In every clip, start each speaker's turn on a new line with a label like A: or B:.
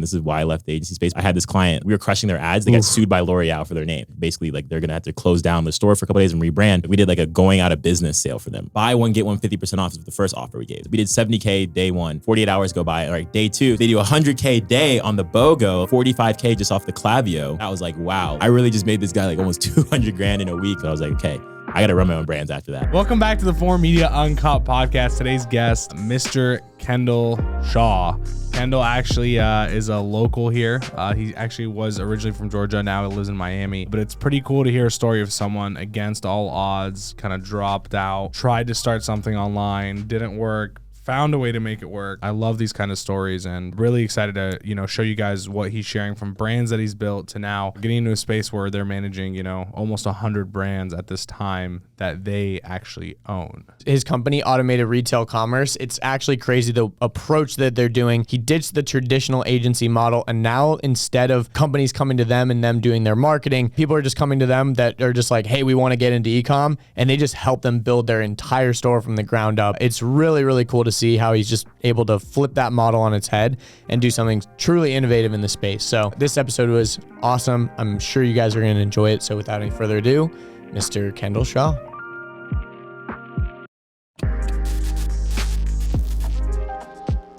A: This is why I left the agency space. I had this client, we were crushing their ads. They got sued by L'Oreal for their name. Basically, like they're going to have to close down the store for a couple of days and rebrand. We did like a going out of business sale for them. Buy one, get one 50% off is the first offer we gave. We did 70K day one, 48 hours go by. All right, day two, they do 100K day on the BOGO, 45K just off the Klaviyo. I was like, wow, I really just made this guy like almost 200 grand in a week. And I was like, okay, I got to run my own brands after that.
B: Welcome back to the Forum Media Uncut podcast. Today's guest, Mr. Kendall Shaw. Kendall actually is a local here. He actually was originally from Georgia. Now he lives in Miami. But it's pretty cool to hear a story of someone against all odds, kind of dropped out, tried to start something online, didn't work, found a way to make it work. I love these kind of stories and really excited to, show you guys what he's sharing from brands that he's built to now getting into a space where they're managing, almost 100 brands at this time that they actually own.
C: His company, Automated Retail Commerce, it's actually crazy the approach that they're doing. He ditched the traditional agency model, and now instead of companies coming to them and them doing their marketing, people are just coming to them that are just like, hey, we want to get into Ecomm, and they just help them build their entire store from the ground up. It's really, really cool to see how he's just able to flip that model on its head and do something truly innovative in the space. So this episode was awesome. I'm sure you guys are going to enjoy it. So without any further ado, Mr. Kendall Shaw.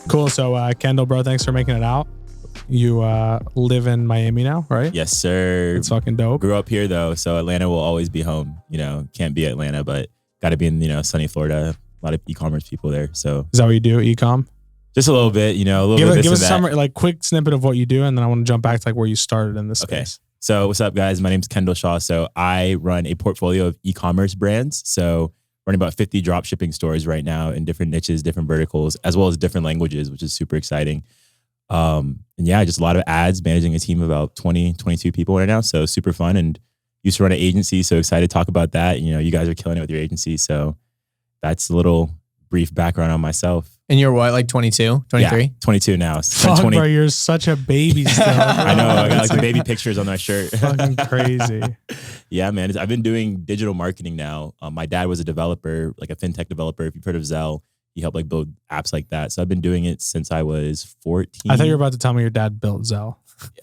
B: Cool. So Kendall, bro, thanks for making it out. You live in Miami now, right?
A: Yes, sir.
B: It's fucking dope.
A: Grew up here though, so Atlanta will always be home. Can't be Atlanta, but got to be in sunny Florida. A lot of e-commerce people there. So
B: is that what you do? Ecomm?
A: Just a little bit, a little bit.
B: Give us some quick snippet of what you do, and then I want to jump back to where you started in this space.
A: So what's up, guys? My name's Kendall Shaw. So I run a portfolio of e-commerce brands. So running about 50 dropshipping stores right now in different niches, different verticals, as well as different languages, which is super exciting. And yeah, just a lot of ads, managing a team of about 20, 22 people right now. So super fun, and used to run an agency. So excited to talk about that. You guys are killing it with your agency. So that's a little brief background on myself.
C: And you're what, like 22, 23?
A: Yeah, 22 now.
B: Fuck, bro, you're such a baby still.
A: I know. I got like the baby pictures on my shirt.
B: Fucking crazy.
A: Yeah, man. I've been doing digital marketing now. My dad was a developer, like a fintech developer. If you've heard of Zelle, he helped like build apps like that. So I've been doing it since I was 14.
B: I thought you were about to tell me your dad built Zelle.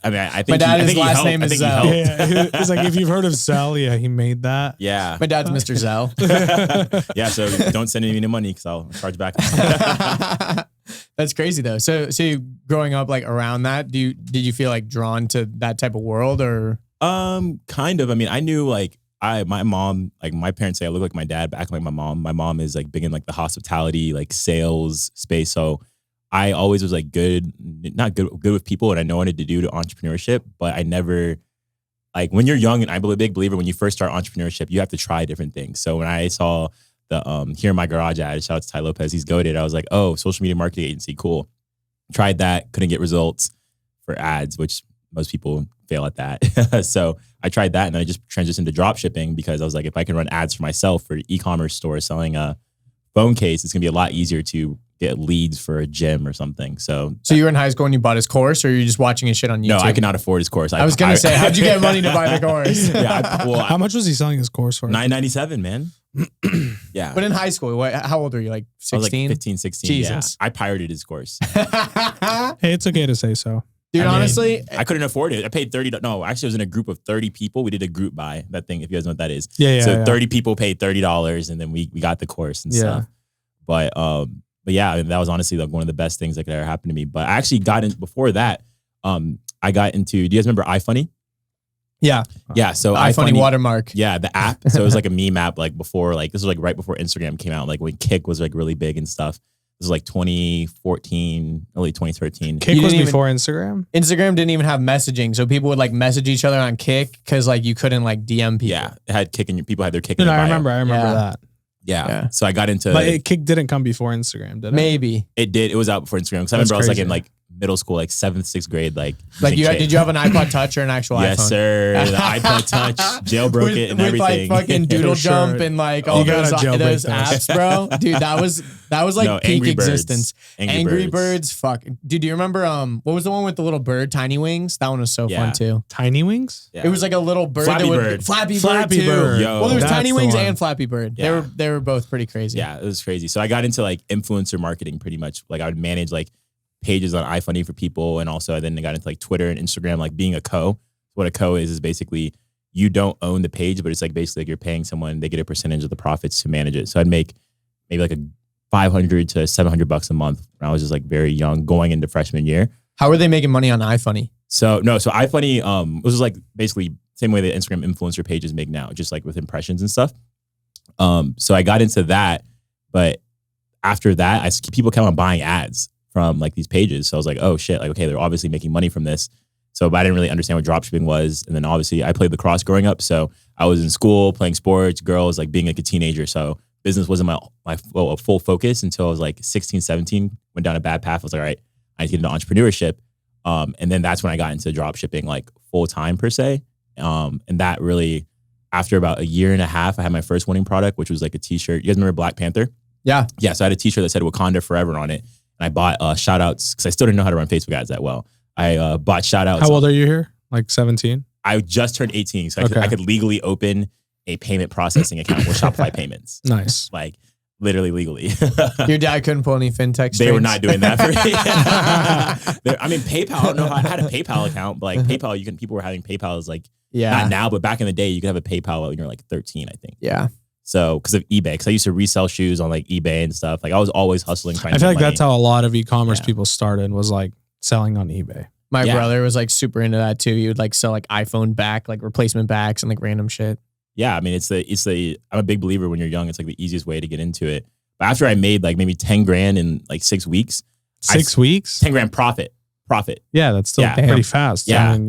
A: I mean, I think
C: my dad's last name is Zelle.
B: Yeah, it's like, if you've heard of Zelle, yeah, he made that.
A: Yeah.
C: My dad's Mr. Zelle.
A: Yeah, so don't send me any money because I'll charge back.
C: That's crazy though. So you growing up like around that, did you feel like drawn to that type of world or?
A: Kind of. I mean, I knew like my mom, like my parents say I look like my dad, but act like my mom. My mom is like big in like the hospitality, like sales space. So I always was like not good with people, and I know what I wanted to do to entrepreneurship, but I never, like when you're young, and I'm a big believer when you first start entrepreneurship, you have to try different things. So when I saw the Here in My Garage ad, shout out to Ty Lopez, he's goated. I was like, oh, social media marketing agency, cool. Tried that, couldn't get results for ads, which most people fail at that. So I tried that, and then I just transitioned to drop shipping because I was like, if I can run ads for myself for e-commerce stores selling a phone case, it's gonna be a lot easier to get leads for a gym or something. So
C: you were in high school and you bought his course, or you just watching his shit on YouTube?
A: No, I could not afford his course.
C: I was going to say, how'd you get money to buy the course?
B: How much was he selling his course for?
A: $9.97, man. Yeah.
C: But in high school, how old were you? Like 16?
A: I was like 15, 16.
C: Jesus.
A: Yeah. I pirated his course.
B: Hey, it's okay to say so.
C: Dude, honestly,
A: I couldn't afford it. I paid $30. No, actually, I was in a group of 30 people. We did a group buy, that thing, if you guys know what that is.
B: Yeah.
A: So 30 people paid $30, and then we got the course and stuff. But yeah, I mean, that was honestly like one of the best things that could ever happen to me. But I actually got in before that. I got into. Do you guys remember iFunny?
C: Yeah.
A: Yeah. So
C: iFunny watermark.
A: Yeah, the app. So it was like a meme app. Like before, like this was like right before Instagram came out. Like when Kick was like really big and stuff. This was like 2014, early 2013.
B: Kick was before Instagram?
C: Instagram didn't even have messaging. So people would like message each other on Kick because like you couldn't like DM people.
A: Yeah. It had Kick and people had their Kick.
B: No, I remember that.
A: Yeah. So I got into.
B: But Kick didn't come before Instagram, did it?
C: Maybe.
A: It did. It was out before Instagram. Because I remember I was like in like middle school, like 7th, 6th grade, like
C: did you have an iPod Touch or an actual iPhone?
A: Yes, sir. The iPod Touch, jailbroke it and everything.
C: With like fucking Doodle Jump and like all those apps, bro. Dude, that was like peak existence. Angry Birds. Fuck. Dude, do you remember what was the one with the little bird, Tiny Wings? That one was so fun too.
B: Tiny Wings?
C: Yeah. It was like a little bird.
A: Flappy
C: Bird too.
A: Yo,
C: well, there was Tiny Wings and Flappy Bird.
A: Yeah.
C: They were both pretty crazy.
A: Yeah, it was crazy. So I got into like influencer marketing pretty much. Like I would manage like pages on iFunny for people. And also then I got into like Twitter and Instagram, like being a co. What a co is basically you don't own the page, but it's like basically like you're paying someone, they get a percentage of the profits to manage it. So I'd make maybe like a $500 to $700 a month when I was just like very young going into freshman year.
C: How are they making money on iFunny?
A: So iFunny was like basically same way that Instagram influencer pages make now, just like with impressions and stuff. So I got into that, but after that, people kept on buying ads from like these pages. So I was like, oh shit, like okay, they're obviously making money from this. So but I didn't really understand what dropshipping was. And then obviously I played lacrosse growing up. So I was in school playing sports, girls, like being like a teenager. So business wasn't my full focus until I was like 16, 17, went down a bad path. I was like, all right, I need to get into entrepreneurship. And then that's when I got into dropshipping like full time per se. And that really, after about a year and a half, I had my first winning product, which was like a t-shirt. You guys remember Black Panther?
C: Yeah.
A: Yeah. So I had a t-shirt that said Wakanda Forever on it. And I bought shout outs because I still didn't know how to run Facebook ads that well. I bought shout outs.
B: How old are you here? Like 17?
A: I just turned 18. So I could legally open a payment processing account with Shopify Payments.
B: Nice.
A: Like literally legally.
C: Your dad couldn't pull any fintech strings?
A: They were not doing that for me. I mean, PayPal, I don't know how I had a PayPal account, but like PayPal, people were having PayPal as like, not now, but back in the day, you could have a PayPal when you're like 13, I think.
C: Yeah.
A: So, because of eBay, because I used to resell shoes on like eBay and stuff. Like I was always hustling.
B: I feel like that's how a lot of e-commerce people started, was like selling on eBay.
C: My brother was like super into that too. He would like sell like iPhone back, like replacement backs and like random shit.
A: Yeah, I mean, I'm a big believer when you're young, it's like the easiest way to get into it. But after I made like maybe 10 grand in like 6 weeks.
B: 6 weeks?
A: 10 grand profit. Yeah,
B: that's still pretty fast.
A: Yeah,
B: I mean,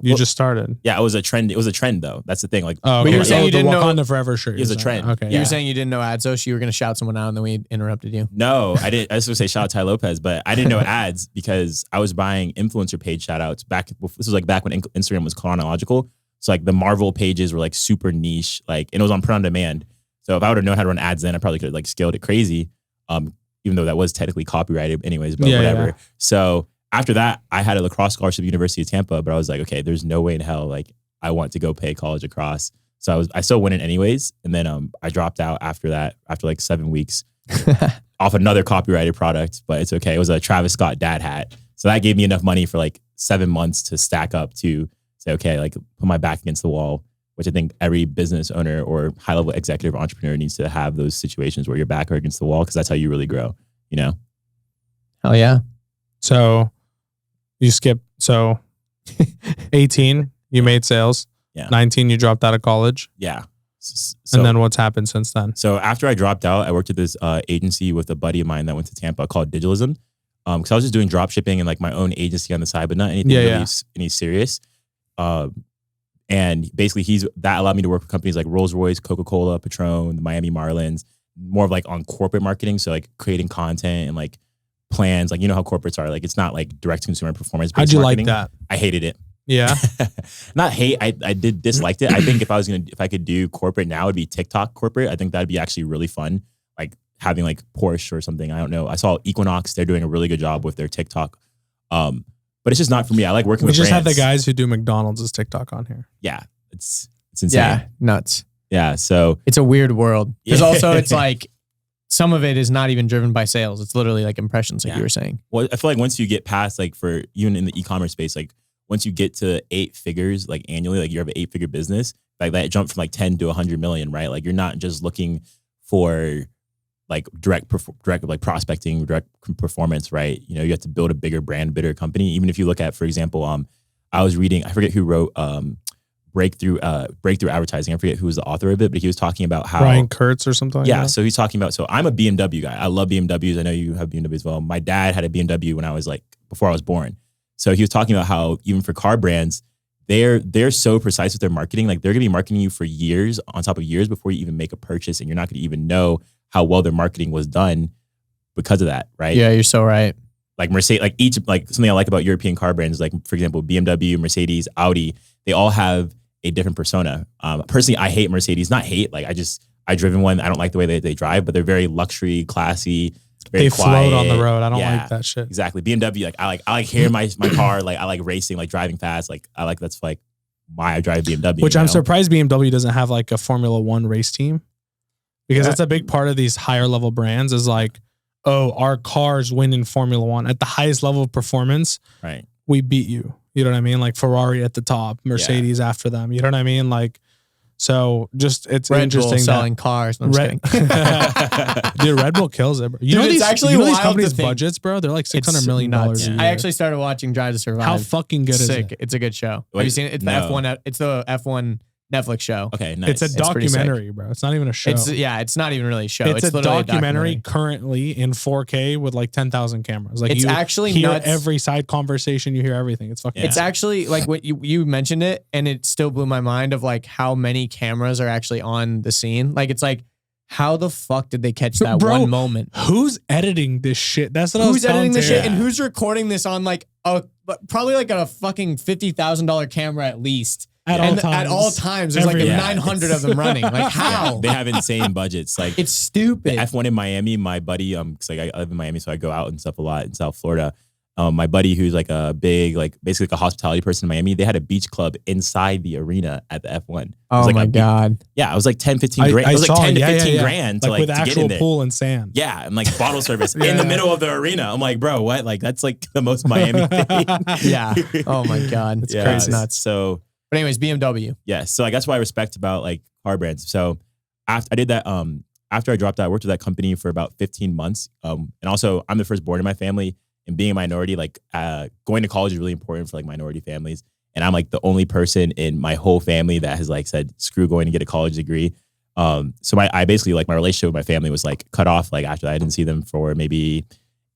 B: you just started.
A: Yeah, it was a trend. It was a trend though. That's the thing. Like,
B: but
C: you were saying you didn't know
B: Wakanda Forever shirt.
A: It was a trend.
B: Okay,
C: you were saying you didn't know ads, so you were gonna shout someone out, and then we interrupted you.
A: No, I didn't. I was gonna say shout out Ty Lopez, but I didn't know ads because I was buying influencer page shout outs back. This was like back when Instagram was chronological. So like the Marvel pages were like super niche, like, and it was on print on demand. So if I would have known how to run ads then, I probably could have like scaled it crazy. Even though that was technically copyrighted anyways, but whatever. Yeah. So after that, I had a lacrosse scholarship at University of Tampa, but I was like, okay, there's no way in hell like I want to go play college lacrosse. So I still went in anyways. And then I dropped out after that, after like 7 weeks off another copyrighted product, but it's okay. It was a Travis Scott dad hat. So that gave me enough money for like 7 months to stack up to say, okay, like put my back against the wall, which I think every business owner or high level executive entrepreneur needs to have those situations where your back are against the wall, because that's how you really grow, you know?
C: Hell yeah.
B: So you skip, 18, you made sales.
A: Yeah.
B: 19, you dropped out of college.
A: Yeah.
B: And then what's happened since then?
A: So after I dropped out, I worked at this agency with a buddy of mine that went to Tampa called Digitalism. Because I was just doing drop shipping and like my own agency on the side, but not anything really any serious. And basically that allowed me to work with companies like Rolls-Royce, Coca-Cola, Patron, the Miami Marlins, more of like on corporate marketing. So like creating content and like plans, like, you know how corporates are, like it's not like direct consumer performance.
B: How'd you
A: marketing.
B: like that?
A: I hated it.
B: Yeah.
A: Not hate. I disliked it. I think if I could do corporate now, it'd be TikTok corporate. I think that'd be actually really fun. Like having like Porsche or something. I don't know. I saw Equinox. They're doing a really good job with their TikTok. But it's just not for me. I like working with brands.
B: We just have the guys who do McDonald's as TikTok on here.
A: Yeah. It's insane.
C: Yeah. Nuts.
A: Yeah. So
C: it's a weird world. Because also it's like, some of it is not even driven by sales. It's literally like impressions, like you were saying.
A: Well, I feel like once you get past, like for even in the e-commerce space, like once you get to 8 figures, like annually, like you have an 8-figure business, like that jump from like 10 to 100 million, right? Like you're not just looking for like direct like prospecting, direct performance, right? You know, you have to build a bigger brand, bigger company. Even if you look at, for example, I was reading, I forget who wrote breakthrough advertising. I forget who was the author of it, but he was talking about how
B: Brian Kurtz or something.
A: Yeah.
B: Like that?
A: So he's talking about, so I'm a BMW guy. I love BMWs. I know you have BMW as well. My dad had a BMW when I was like, before I was born. So he was talking about how even for car brands, they're so precise with their marketing. Like they're gonna be marketing you for years on top of years before you even make a purchase. And you're not gonna even know how well their marketing was done because of that. Right.
C: Yeah, you're so right.
A: Like Mercedes, like each, like something I like about European car brands, like for example, BMW, Mercedes, Audi, they all have a different persona. Personally, I hate Mercedes. Not hate, like I driven one. I don't like the way they drive, but they're very luxury, classy. Very quiet.
B: Float on the road. I don't like that shit.
A: Exactly. BMW, like I like hearing my car. Like I like racing, like driving fast. Like I like, that's like why I drive BMW.
B: Which I'm surprised BMW doesn't have like a Formula One race team, because that's a big part of these higher level brands is like,
D: oh, our cars win in Formula One at the highest level of performance.
A: Right.
D: We beat you. You know what I mean? Like Ferrari at the top, Mercedes after them. You know what I mean? Like, so just it's
C: Red
D: interesting
C: Bull selling cars. No, I'm just kidding.
D: Dude, Red Bull kills it, bro. You
C: Dude,
D: know
C: it's
D: these
C: actually
D: you know these
C: wild
D: companies'
C: to think.
D: budgets, bro? They're like $600
C: It's
D: million
C: nuts.
D: a year.
C: I actually started watching Drive to Survive.
D: How fucking good
C: Sick.
D: is it?
C: It's a good show.
A: Wait,
C: Have you seen it? It's the
A: no.
C: F1. It's the F1 Netflix show.
A: Okay, nice.
D: It's a
C: pretty sick.
D: documentary, bro. It's not even a show.
C: It's not even really a show.
D: It's a
C: literally
D: documentary currently in 4K with like 10,000 cameras. Like
C: It's
D: you
C: actually
D: hear
C: nuts.
D: every side conversation, you hear everything. It's fucking.
C: It's actually like what you mentioned it, and it still blew my mind of like how many cameras are actually on the scene. Like it's like, how the fuck did they catch that
D: Bro,
C: one moment?
D: Who's editing this shit? That's what I was
C: Who's editing this
D: telling
C: shit,
D: Taylor.
C: and who's recording this on like probably like a fucking $50,000 camera at least.
D: At all times.
C: There's like
D: Every-
C: 900 of them running. Like how?
A: They have insane budgets. Like
C: It's stupid.
A: F1 in Miami, my buddy, because like I live in Miami, so I go out and stuff a lot in South Florida. My buddy, who's like a big, like basically like a hospitality person in Miami, they had a beach club inside the arena at the F1. It was
C: Oh
A: like
C: my God.
A: Yeah, it was like 10, 15 grand. It was like 10 to 15 grand to
D: like with
A: to get in
D: actual
A: there.
D: pool and sand.
A: Yeah, and like bottle service in the middle of the arena. I'm like, bro, what? Like that's like the most Miami thing.
C: Yeah. Oh my God. It's crazy.
A: It's
C: Nuts.
A: So
C: But anyways, BMW.
A: yeah, so like that's what I respect about like car brands. So after I did that, after I dropped out, I worked with that company for about 15 months. And also I'm the firstborn in my family, and being a minority, like going to college is really important for like minority families. And I'm like the only person in my whole family that has like said, screw going to get a college degree. So I basically like my relationship with my family was like cut off. Like after that, I didn't see them for maybe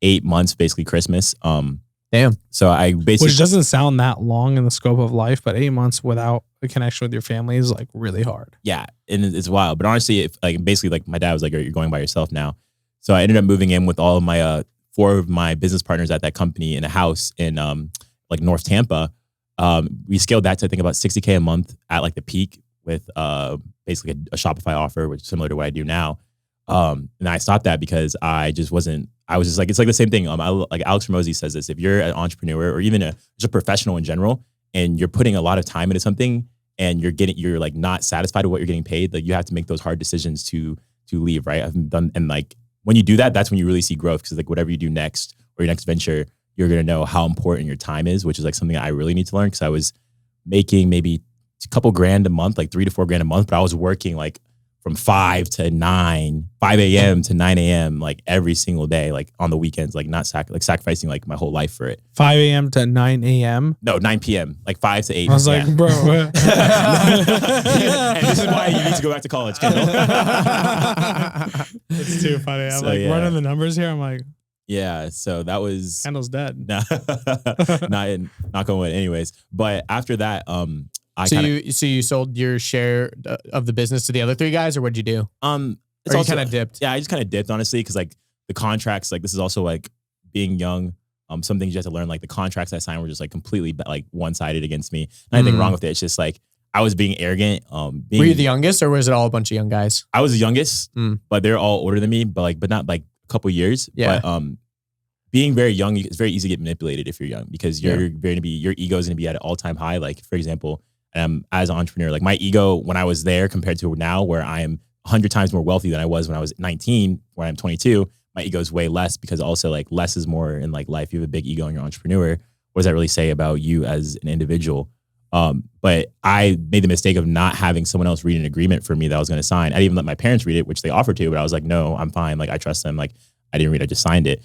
A: 8 months, basically Christmas.
C: Damn.
A: So I basically,
D: Which doesn't sound that long in the scope of life, but 8 months without a connection with your family is like really hard.
A: yeah, and it's wild. But honestly, if like basically like my dad was like, you're going by yourself now. So I ended up moving in with all of my 4 of my business partners at that company in a house in like North Tampa. We scaled that to I think about $60K a month at like the peak with basically a Shopify offer, which is similar to what I do now. And I stopped that because I just wasn't. I was just like, it's like the same thing. Like Alex Ramosi says this: if you're an entrepreneur or even just a professional in general, and you're putting a lot of time into something, and you're like not satisfied with what you're getting paid, like you have to make those hard decisions to leave, right? I've done, and like when you do that, that's when you really see growth, because like whatever you do next or your next venture, you're gonna know how important your time is, which is like something I really need to learn, because I was making maybe a couple grand a month, like 3 to 4 grand a month, but I was working like from 5 a.m. to 9 a.m. like every single day, like on the weekends, like not sacrificing like my whole life for it.
D: 5 a.m. to 9 a.m.
A: No, 9 p.m. like 5 to 8.
D: I was like, bro.
A: And this is why you need to go back to college, Kendall.
D: It's too funny. I'm
A: So,
D: like
A: yeah.
D: running the numbers here. I'm like,
A: Yeah, so that was
D: Kendall's dead.
A: not going with it anyways. But after that,
C: So you sold your share of the business to the other 3 guys, or what'd you do?
A: it's
C: Or you
A: also
C: kind of dipped?
A: Yeah, I just kind of dipped, honestly, because like the contracts, like this is also like being young. Some things you have to learn, like the contracts I signed were just like completely like one-sided against me. Nothing wrong with it. It's just like I was being arrogant.
C: Were you the youngest, or was it all a bunch of young guys?
A: I was the youngest,
C: Mm.
A: but they're all older than me, but not like a couple years.
C: Yeah.
A: But being very young, it's very easy to get manipulated if you're young, because your ego is going to be at an all-time high. Like for example, as an entrepreneur, like my ego when I was there compared to now, where I am 100 times more wealthy than I was when I was 19, when I'm 22, my ego is way less, because also like less is more in like life. You have a big ego and you're an entrepreneur. What does that really say about you as an individual? But I made the mistake of not having someone else read an agreement for me that I was going to sign. I didn't even let my parents read it, which they offered to, but I was like, no, I'm fine. Like I trust them. Like I didn't read it, I just signed it.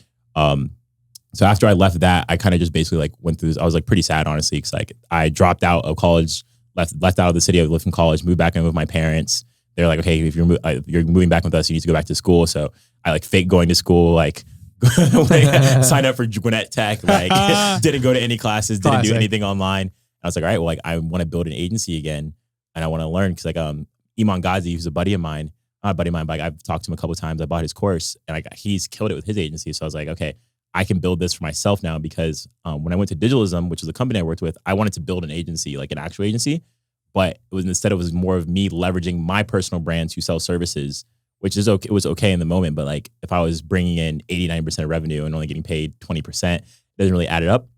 A: So after I left that, I kind of just basically like went through this. I was like pretty sad, honestly, because like I dropped out of college, left out of the city I lived in college, moved back in with my parents. They're like, okay, if you're moving back with us, you need to go back to school. So I like fake going to school, like signed up for Gwinnett Tech, like didn't go to any classes, didn't do anything online. I was like, all right, well, like I want to build an agency again, and I want to learn, because like Iman Ghazi, who's a buddy of mine, not a buddy of mine, but like, I've talked to him a couple of times. I bought his course, and like he's killed it with his agency. So I was like, okay, I can build this for myself now, because when I went to Digitalism, which is the company I worked with, I wanted to build an agency, like an actual agency. But it was more of me leveraging my personal brand to sell services, which is okay. It was okay in the moment, but like if I was bringing in 89% of revenue and only getting paid 20%, it doesn't really add it up.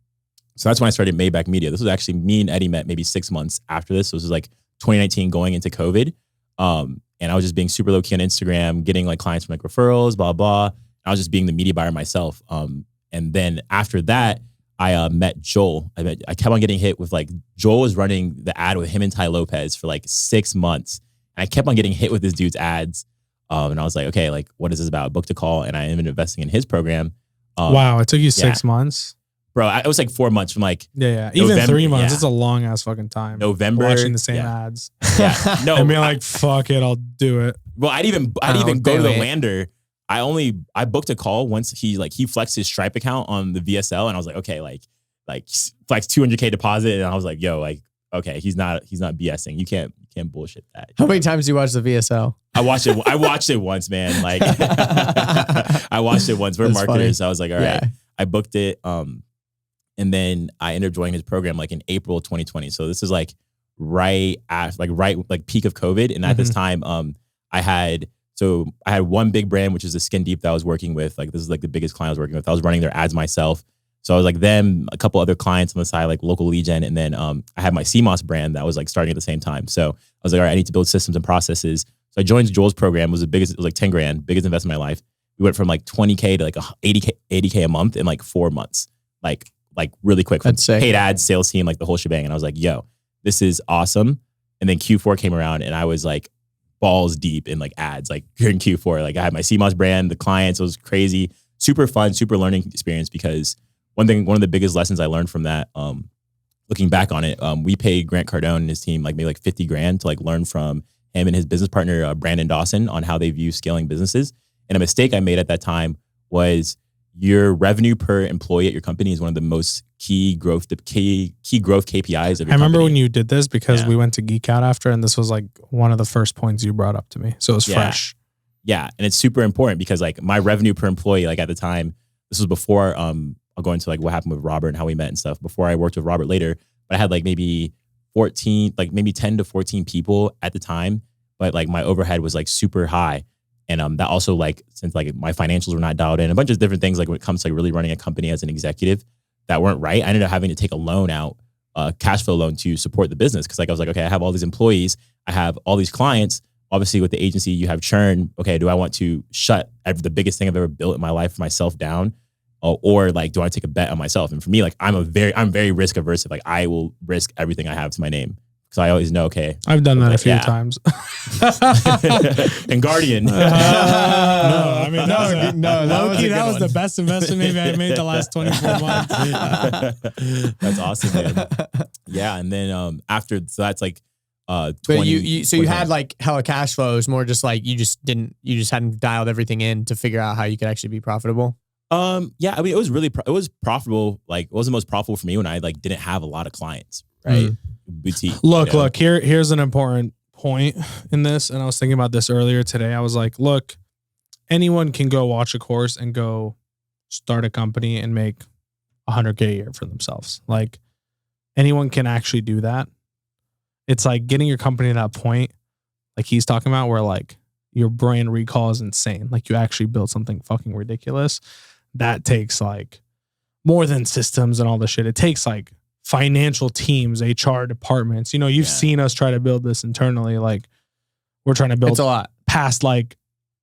A: So that's when I started Maybach Media. This was actually, me and Eddie met maybe 6 months after this. So this was like 2019 going into COVID. And I was just being super low key on Instagram, getting like clients from like referrals, blah, blah. I was just being the media buyer myself. And then after that, I met Joel. I kept on getting hit with like, Joel was running the ad with him and Ty Lopez for like 6 months. And I kept on getting hit with this dude's ads. And I was like, okay, like, what is this about? I booked a call and I ended up investing in his program.
D: Wow, it took you 6 months?
A: Bro, it was like 4 months from like...
D: Yeah. Even November, 3 months, it's a long ass fucking time.
A: November.
D: Watching the same ads.
A: Yeah. No.
D: And being like, fuck it, I'll do it.
A: Well, I'd even go to the lander. I booked a call once he flexed his Stripe account on the VSL, and I was like, okay, like flex 200K deposit, and I was like, yo, like, okay, he's not BSing. You can't bullshit that.
C: How many times do you watch the VSL?
A: I watched it once, man. Like I watched it once. We're
C: That's
A: marketers.
C: funny.
A: So I was like, all right. I booked it. And then I ended up joining his program like in April 2020. So this is like right peak of COVID. And at this time, I had one big brand, which is the Skin Deep that I was working with. Like this is like the biggest client I was working with. I was running their ads myself. So I was like them, a couple other clients on the side, like local lead gen. And then I had my CMOS brand that was like starting at the same time. So I was like, all right, I need to build systems and processes. So I joined Joel's program. It was like 10 grand, biggest investment in my life. We went from like 20K to like 80K a month in like 4 months. Like really quick. From paid ads, sales team, like the whole shebang. And I was like, yo, this is awesome. And then Q4 came around and I was like balls deep in like ads, like during Q4. Like I had my CMOS brand, the clients, it was crazy, super fun, super learning experience because one of the biggest lessons I learned from that, looking back on it, we paid Grant Cardone and his team like maybe like 50 grand to like learn from him and his business partner, Brandon Dawson, on how they view scaling businesses. And a mistake I made at that time was your revenue per employee at your company is one of the most key growth KPIs of your
D: I remember
A: company.
D: when you did this because we went to Geek Out after, and this was like one of the first points you brought up to me. So it was fresh.
A: Yeah. And it's super important because like my revenue per employee, like at the time, this was before, I'll go into like what happened with Robert and how we met and stuff before I worked with Robert later, but I had like maybe 10 to 14 people at the time, but like my overhead was like super high. And that also like, since like my financials were not dialed in, a bunch of different things, like when it comes to like really running a company as an executive that weren't right, I ended up having to take a loan out, cash flow loan to support the business. Cause like, I was like, okay, I have all these employees, I have all these clients. Obviously with the agency, you have churn. Okay, do I want to shut the biggest thing I've ever built in my life for myself down? Or like, do I take a bet on myself? And for me, like, I'm very risk averse. Like I will risk everything I have to my name. Cause I always know, okay.
D: I've done that a few times.
A: And Guardian.
D: No, I mean, that was
C: one.
D: the best investment maybe I made the last 24 months.
A: That's awesome, man. Yeah. And then after, so that's like, 20,
C: but you had like hella cash flow. It was more just like you just hadn't dialed everything in to figure out how you could actually be profitable.
A: Yeah, I mean, it was profitable. Like it was the most profitable for me when I like didn't have a lot of clients, right? Boutique.
D: Look, here's an important point in this. And I was thinking about this earlier today. I was like, look, anyone can go watch a course and go start a company and make 100K a year for themselves. Like anyone can actually do that. It's like getting your company to that point, like he's talking about, where like your brand recall is insane. Like you actually build something fucking ridiculous. That takes like more than systems and all the shit. It takes like financial teams, HR departments. You know, you've seen us try to build this internally. Like we're trying to build
C: it's a lot
D: past like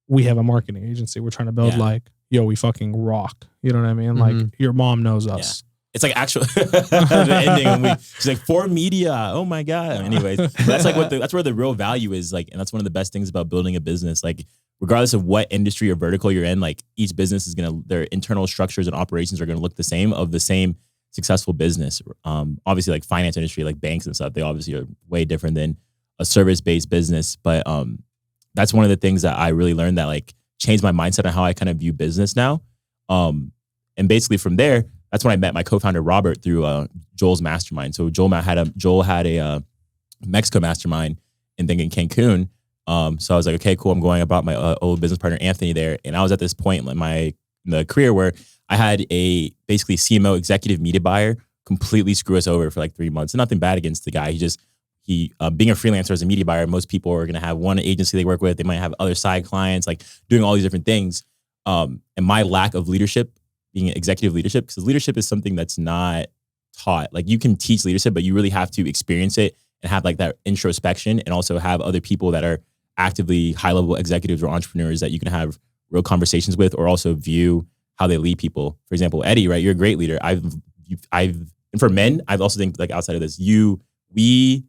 D: we have a marketing agency. We're trying to build like, yo, we fucking rock. You know what I mean? Like your mom knows us.
A: It's like actual the ending. She's like, for media. Oh my God. Anyways, that's like that's where the real value is. Like, and that's one of the best things about building a business. Like, regardless of what industry or vertical you're in, like each business is their internal structures and operations are gonna look the same of the same successful business. Obviously, like finance industry, like banks and stuff, they obviously are way different than a service-based business. But that's one of the things that I really learned that like changed my mindset on how I kind of view business now. And basically from there, that's when I met my co-founder Robert through Joel's mastermind. So Joel had a Mexico mastermind in Cancun. So I was like, okay, cool. I'm going about my old business partner Anthony there, and I was at this point in the career where I had a basically CMO executive media buyer completely screw us over for like 3 months. And nothing bad against the guy. He being a freelancer as a media buyer, most people are going to have one agency they work with. They might have other side clients, like doing all these different things. And my lack of leadership, being executive leadership, because leadership is something that's not taught. Like you can teach leadership, but you really have to experience it and have like that introspection, and also have other people that are actively high-level executives or entrepreneurs that you can have real conversations with, or also view how they lead people. For example, Eddie, right? You're a great leader. And for men, I've also think like outside of this, we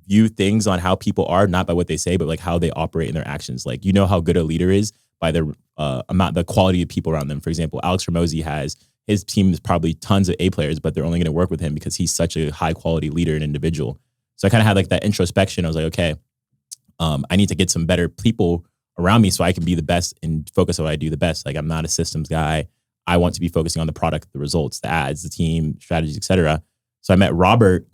A: view things on how people are, not by what they say, but like how they operate in their actions. Like, you know how good a leader is by the quality of people around them. For example, Alex Ramosi his team is probably tons of A players, but they're only going to work with him because he's such a high quality leader and individual. So I kind of had like that introspection. I was like, okay, I need to get some better people around me so I can be the best and focus on what I do the best. Like, I'm not a systems guy. I want to be focusing on the product, the results, the ads, the team, strategies, etc. So I met Robert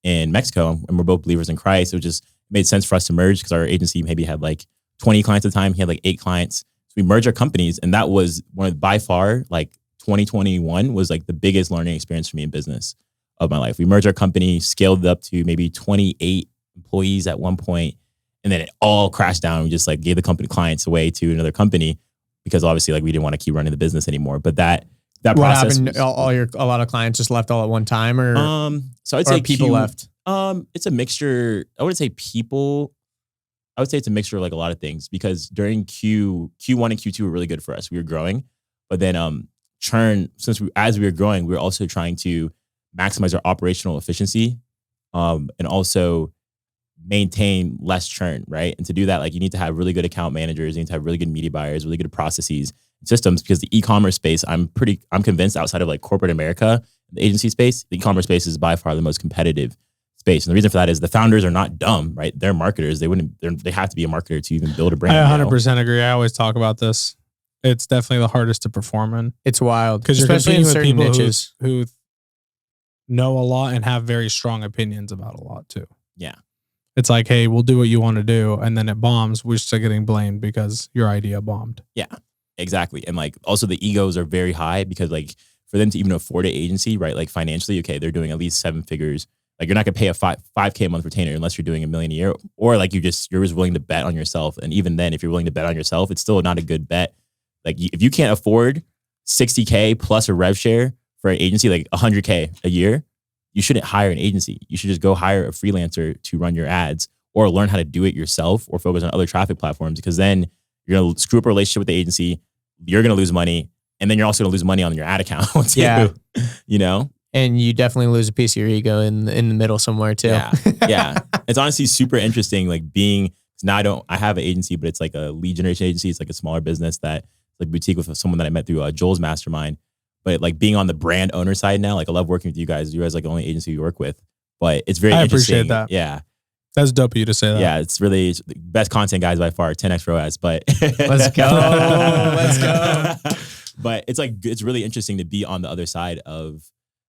A: in Mexico, and we're both believers in Christ. It just made sense for us to merge because our agency maybe had like 20 clients at the time. He had like 8 clients. So we merged our companies, and that was by far, like 2021 was like the biggest learning experience for me in business of my life. We merged our company, scaled it up to maybe 28 employees at one point, and then it all crashed down. We just like gave the company clients away to another company because obviously like we didn't want to keep running the business anymore. But that
C: what
A: process
C: happened? A lot of clients just left all at one time, or
A: so I'd say
C: people left.
A: It's a mixture. I wouldn't say people. I would say it's a mixture of like a lot of things, because during Q1 and Q2 were really good for us. We were growing, but then churn, as we were growing, we were also trying to maximize our operational efficiency, and also maintain less churn, right? And to do that, like, you need to have really good account managers, you need to have really good media buyers, really good processes, systems, because the e-commerce space, I'm convinced outside of like corporate America, the agency space, the e-commerce space is by far the most competitive space. And the reason for that is the founders are not dumb, right? They're marketers. They have to be a marketer to even build a brand.
D: I 100% agree. I always talk about this. It's definitely the hardest to perform in.
C: It's wild.
D: Because you're
C: especially in
D: competing with
C: certain
D: people
C: niches
D: who know a lot and have very strong opinions about a lot too.
A: Yeah.
D: It's like, hey, we'll do what you want to do. And then it bombs. We're still getting blamed because your idea bombed.
A: Yeah, exactly. And like, also the egos are very high, because like for them to even afford an agency, right? Like financially, okay, they're doing at least 7 figures. Like, you're not gonna pay a 5K a month retainer unless you're doing $1 million a year, or like you're just willing to bet on yourself. And even then, if you're willing to bet on yourself, it's still not a good bet. Like, if you can't afford 60K plus a rev share for an agency, like 100K a year, you shouldn't hire an agency. You should just go hire a freelancer to run your ads, or learn how to do it yourself, or focus on other traffic platforms, because then you're gonna screw up a relationship with the agency. You're gonna lose money, and then you're also gonna lose money on your ad account too.
C: Yeah.
A: You know?
C: and you definitely lose a piece of your ego in the middle somewhere too.
A: Yeah. Yeah. It's honestly super interesting. Like, now I have an agency, but it's like a lead generation agency. It's like a smaller business that like boutique with someone that I met through Joel's mastermind. But like being on the brand owner side now, like I love working with you guys. You guys are like the only agency you work with, but it's very interesting.
D: I appreciate that.
A: Yeah.
D: That's dope of you to say that.
A: Yeah. It's really the best content guys by far, 10x ROAS, but
C: Let's go. Let's go.
A: But it's like, it's really interesting to be on the other side of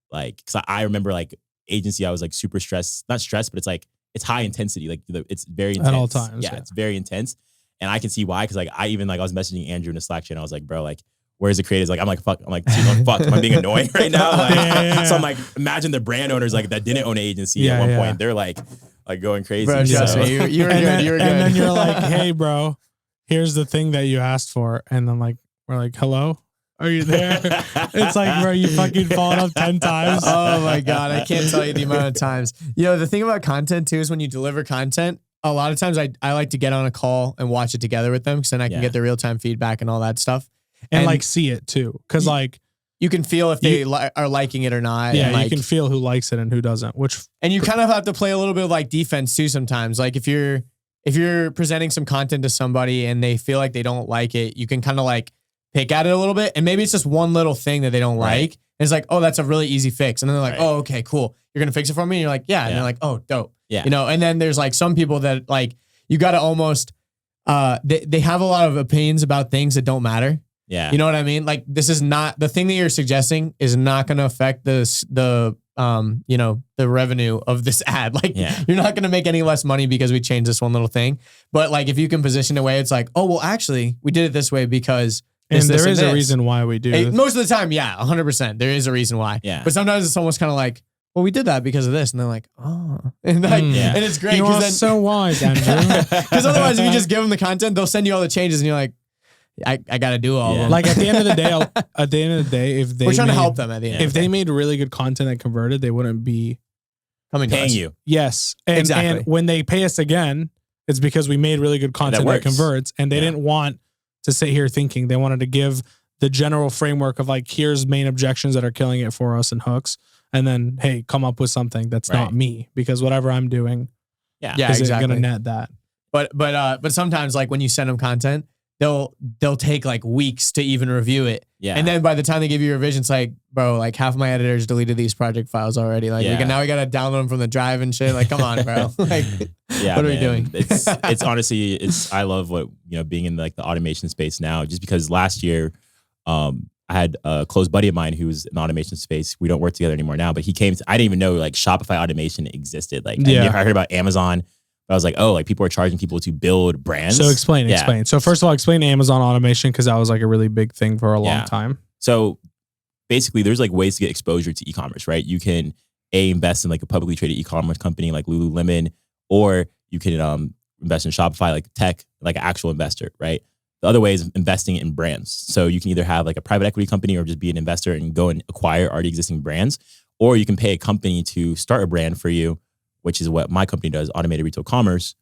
A: like, cause I remember like agency, I was like super stressed, not stressed, but it's like, it's high intensity. Like it's very intense.
D: At all times.
A: Yeah, it's very intense. And I can see why. Cause like I was messaging Andrew in the Slack channel. I was like, bro, like, where's the creators? Like, I'm like, fuck, am I being annoying right now? Like, so I'm like, imagine the brand owners like that didn't own an agency at one point. They're like going crazy.
C: Bro, trust me, you were good. You were good.
D: And then you're like, hey, bro, here's the thing that you asked for. And then like, we're like, hello? Are you there? It's like, bro, you fucking followed up 10 times.
C: Oh my God. I can't tell you the amount of times. You know, the thing about content too is when you deliver content, a lot of times I like to get on a call and watch it together with them, because then I can get their real-time feedback and all that stuff.
D: And like see it too. Cause like
C: you can feel if they are liking it or not.
D: Yeah,
C: and like,
D: you can feel who likes it and who doesn't.
C: And you kind of have to play a little bit of like defense too sometimes. Like if you're presenting some content to somebody and they feel like they don't like it, you can kind of like pick at it a little bit. And maybe it's just one little thing that they don't like. And it's like, oh, that's a really easy fix. And then they're like, oh, okay, cool. You're going to fix it for me? And you're like, yeah. And they're like, oh, dope.
A: Yeah.
C: You know, and then there's like some people that like, you got to almost, they have a lot of opinions about things that don't matter.
A: Yeah.
C: You know what I mean? Like, this is not, the thing that you're suggesting is not going to affect the revenue of this ad. Like, you're not going to make any less money because we changed this one little thing. But like, if you can position it away, it's like, oh, well, actually, we did it this way because
D: there is a reason why we do this.
C: Most of the time, yeah, 100%. There is a reason why.
A: Yeah.
C: But sometimes it's almost kind of like, well, we did that because of this. And they're like, oh. And like, and it's great.
D: You are so wise, Andrew.
C: Because otherwise, if you just give them the content, they'll send you all the changes and you're like, I got to do all of them.
D: Like at the end of the day, if
C: we're trying to help them at the end.
D: If they made really good content that converted, they wouldn't be
C: paying
A: you.
D: Yes. And when they pay us again, it's because we made really good content that converts, and they didn't want to sit here thinking. They wanted to give the general framework of like, here's main objections that are killing it for us and hooks. And then, hey, come up with something that's not me, because whatever I'm doing isn't going to net that.
C: But sometimes like when you send them content, they'll take like weeks to even review it. Yeah. And then by the time they give you a revision, it's like, bro, like half of my editors deleted these project files already. Like now we got to download them from the drive and shit. Like, come on, bro. Like, what are we doing?
A: It's honestly, I love what, being in like the automation space now, just because last year, I had a close buddy of mine who was in the automation space. We don't work together anymore now, but he came I didn't even know like Shopify automation existed. Like I heard about Amazon. I was like, oh, like people are charging people to build brands.
D: So explain. So first of all, explain Amazon automation, because that was like a really big thing for a long time.
A: So basically there's like ways to get exposure to e-commerce, right? You can invest in like a publicly traded e-commerce company like Lululemon, or you can invest in Shopify, like tech, like an actual investor, right? The other way is investing in brands. So you can either have like a private equity company or just be an investor and go and acquire already existing brands, or you can pay a company to start a brand for you, which is what my company does, automated retail commerce.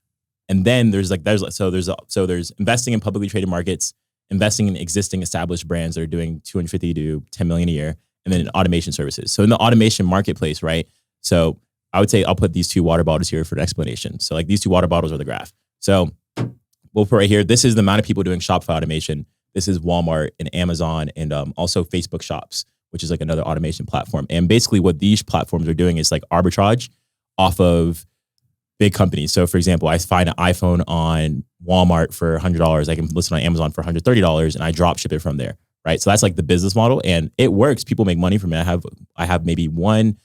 A: And then there's investing in publicly traded markets, investing in existing established brands that are doing 250 to 10 million a year, and then in automation services. So in the automation marketplace, right? So I would say I'll put these two water bottles here for an explanation. So like these two water bottles are the graph. So we'll put right here, this is the amount of people doing Shopify automation. This is Walmart and Amazon and also Facebook Shops, which is like another automation platform. And basically what these platforms are doing is like arbitrage off of big companies. So for example, I find an iPhone on Walmart for $100. I can list it on Amazon for $130 and I drop ship it from there, right? So that's like the business model and it works. People make money from it. I have maybe one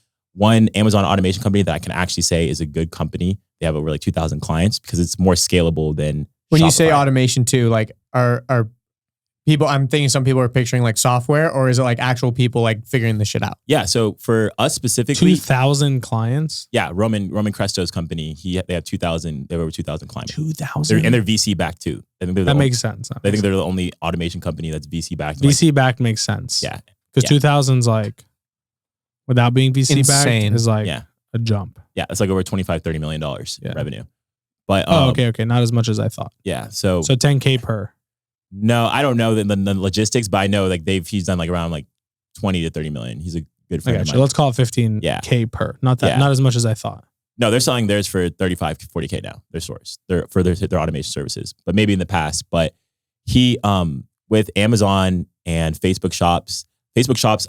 A: Amazon automation company that I can actually say is a good company. They have over like 2,000 clients because it's more scalable than
C: when
A: Shopify.
C: You say automation too, like are people, I'm thinking some people are picturing like software, or is it like actual people like figuring this shit out?
A: Yeah. So for us specifically,
D: 2,000 clients.
A: Yeah. Roman Cresto's company, they have 2,000. They have over 2,000 clients.
D: 2,000,
A: and they're VC backed too. I think
D: that makes sense.
A: I think they're the only automation company that's VC backed.
D: VC backed makes sense.
A: Yeah.
D: Because 2,000's like, without being VC backed, is like a jump.
A: Yeah. It's like over $25-30 million revenue. But
D: okay. Not as much as I thought.
A: Yeah. So
D: 10K per.
A: No, I don't know the logistics, but I know like he's done like around like 20 to 30 million. He's a good friend of mine.
D: Let's call it 15K per. Not as much as I thought.
A: No, they're selling theirs for 35, 40K now. Their stores, for their automation services, but maybe in the past. But he, with Amazon and Facebook Shops,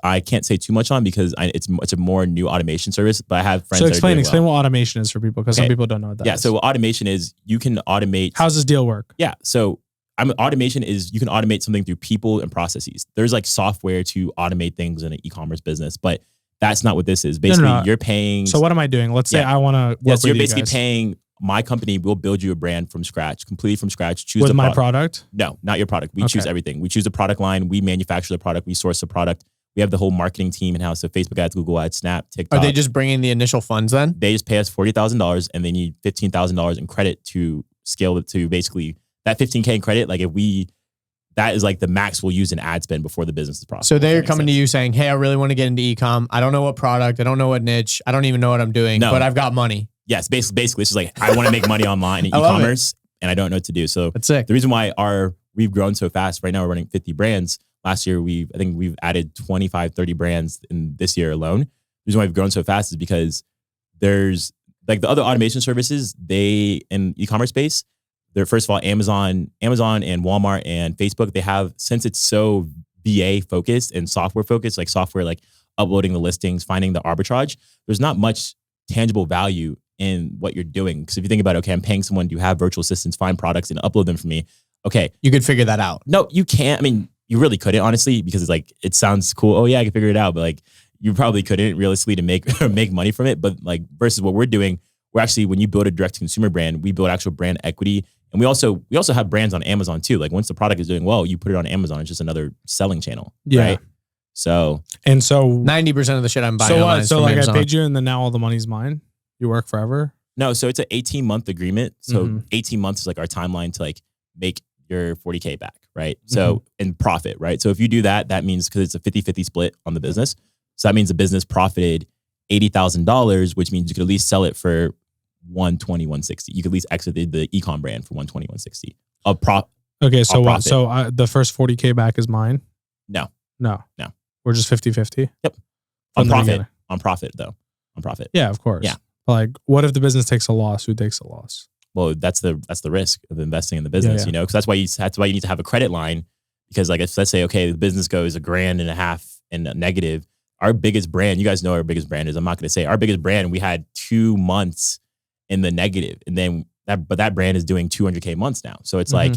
A: I can't say too much on because it's a more new automation service. But I have friends. So
D: explain what automation is for people, because some people don't know what that is.
A: Yeah. So what automation is, you can automate.
C: How's this deal work?
A: Yeah. So automation is you can automate something through people and processes. There's like software to automate things in an e-commerce business, but that's not what this is. Basically, you're paying.
D: So what am I doing? Let's say I want to work
A: so you're basically paying my company. We'll build you a brand from scratch, completely from scratch.
D: Choose with my product?
A: No, not your product. We choose everything. We choose the product line. We manufacture the product. We source the product. We have the whole marketing team in house. So Facebook ads, Google ads, Snap, TikTok.
C: Are they just bringing the initial funds then?
A: They just pay us $40,000 and they need $15,000 in credit to scale it to basically that 15K in credit. Like that is like the max we'll use in ad spend before the business is profitable.
C: So they're coming to you saying, hey, I really want to get into Ecomm. I don't know what product. I don't know what niche. I don't even know what I'm doing, but I've got money.
A: Yes. Basically it's just like, I want to make money online in e-commerce and I don't know what to do. So
C: that's sick.
A: The reason why we've grown so fast right now, we're running 50 brands. Last year, I think we've added 25, 30 brands in this year alone. The reason why we've grown so fast is because there's like the other automation services, in e-commerce space, they're first of all, Amazon and Walmart and Facebook, they have, since it's so VA focused and software focused, like software, like uploading the listings, finding the arbitrage, there's not much tangible value in what you're doing. Because if you think about, okay, I'm paying someone to have virtual assistants, find products and upload them for me. Okay.
C: You could figure that out.
A: No, you can't. I mean, you really couldn't, honestly, because it's like, it sounds cool. Oh yeah, I can figure it out. But like, you probably couldn't realistically to make money from it. But like, versus what we're doing, we're actually, when you build a direct to consumer brand, we build actual brand equity. And we also have brands on Amazon too. Like once the product is doing well, you put it on Amazon. It's just another selling channel.
D: Yeah.
A: Right? So
C: 90% of the shit I'm buying online.
D: So like Amazon. I paid you and then now all the money's mine. You work forever?
A: No. So it's an 18-month agreement. So 18 months is like our timeline to like make your 40K back. Right. So in profit. Right. So if you do that, that means, because it's a 50-50 split on the business. So that means the business profited $80,000, which means you could at least sell it for $120, $160. You could at least exit the Ecomm brand for $120, $160.
D: Okay, so
A: I'll
D: what?
A: profit.
D: So the first 40K back is mine?
A: No.
D: No.
A: No.
D: We're just 50-50?
A: Yep.
D: From
A: On
D: the
A: profit.
D: beginning.
A: On profit though. On profit.
D: Yeah, of course.
A: Yeah.
D: Like, what if the business takes a loss? Who takes a loss?
A: Well, that's the risk of investing in the business,
D: Yeah.
A: you know, because that's why you need to have a credit line, because like if let's say, okay, the business goes $1.5 grand in a negative, our biggest brand, you guys know our biggest brand is, I'm not going to say our biggest brand, we had 2 months in the negative, and then that brand is doing 200K months now. So it's like,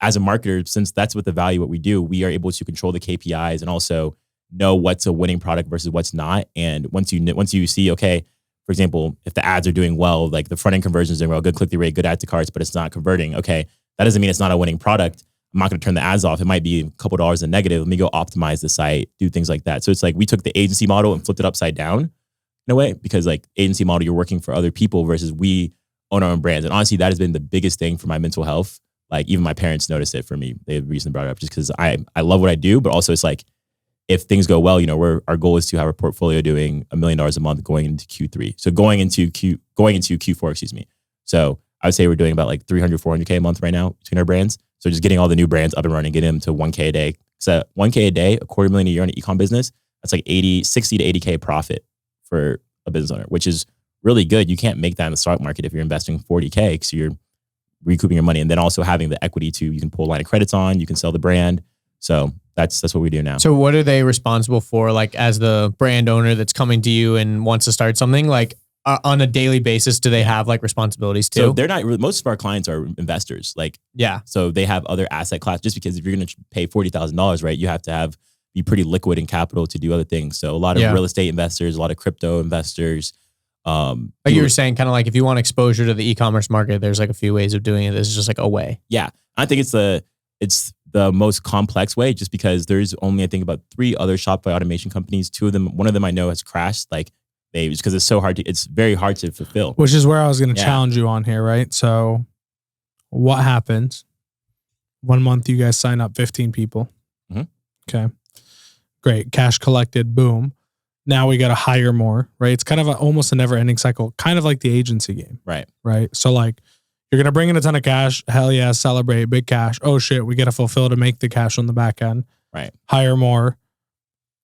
A: as a marketer, since that's what the value what we do, we are able to control the KPIs and also know what's a winning product versus what's not. And once you see, okay, for example, if the ads are doing well, like the front end conversions are doing well, good click-through rate, good add to carts, but it's not converting. Okay, that doesn't mean it's not a winning product. I'm not going to turn the ads off. It might be a couple dollars in negative. Let me go optimize the site, do things like that. So it's like we took the agency model and flipped it upside down in a way, because like agency model, you're working for other people versus we own our own brands. And honestly, that has been the biggest thing for my mental health. Like even my parents noticed it for me. They recently brought it up just because I love what I do, but also it's like, if things go well, you know, our goal is to have our portfolio doing $1 million a month going into Q3. So going into Q4, excuse me. So I would say we're doing about like 300, 400K a month right now between our brands. So just getting all the new brands up and running, getting them to 1K a day. So 1K a day, $250,000 a year on an ecom business, that's like 60 to 80K profit for a business owner, which is really good. You can't make that in the stock market if you're investing 40K because you're recouping your money. And then also having the equity you can pull a line of credits on, you can sell the brand. So that's what we do now.
C: So what are they responsible for, like as the brand owner that's coming to you and wants to start something, like on a daily basis, do they have like responsibilities too?
A: So they're not, most of our clients are investors. Like,
C: yeah.
A: So they have other asset class, just because if you're going to pay $40,000, right, you have to be pretty liquid in capital to do other things. So a lot of real estate investors, a lot of crypto investors.
C: Like you were saying, kind of like if you want exposure to the e-commerce market, there's like a few ways of doing it. This is just like a way.
A: Yeah. I think it's the most complex way, just because there's only, I think, about 3 other Shopify automation companies. One of them I know has crashed. Like because it's very hard to fulfill.
D: Which is where I was going to challenge you on here, right? So what happens? 1 month you guys sign up 15 people. Okay. Great. Cash collected. Boom. Now we got to hire more, right? It's kind of almost a never ending cycle, kind of like the agency game.
A: Right.
D: Right. So like, you're going to bring in a ton of cash. Hell yeah. Celebrate. Big cash. Oh shit. We got to fulfill to make the cash on the back end.
A: Right.
D: Hire more.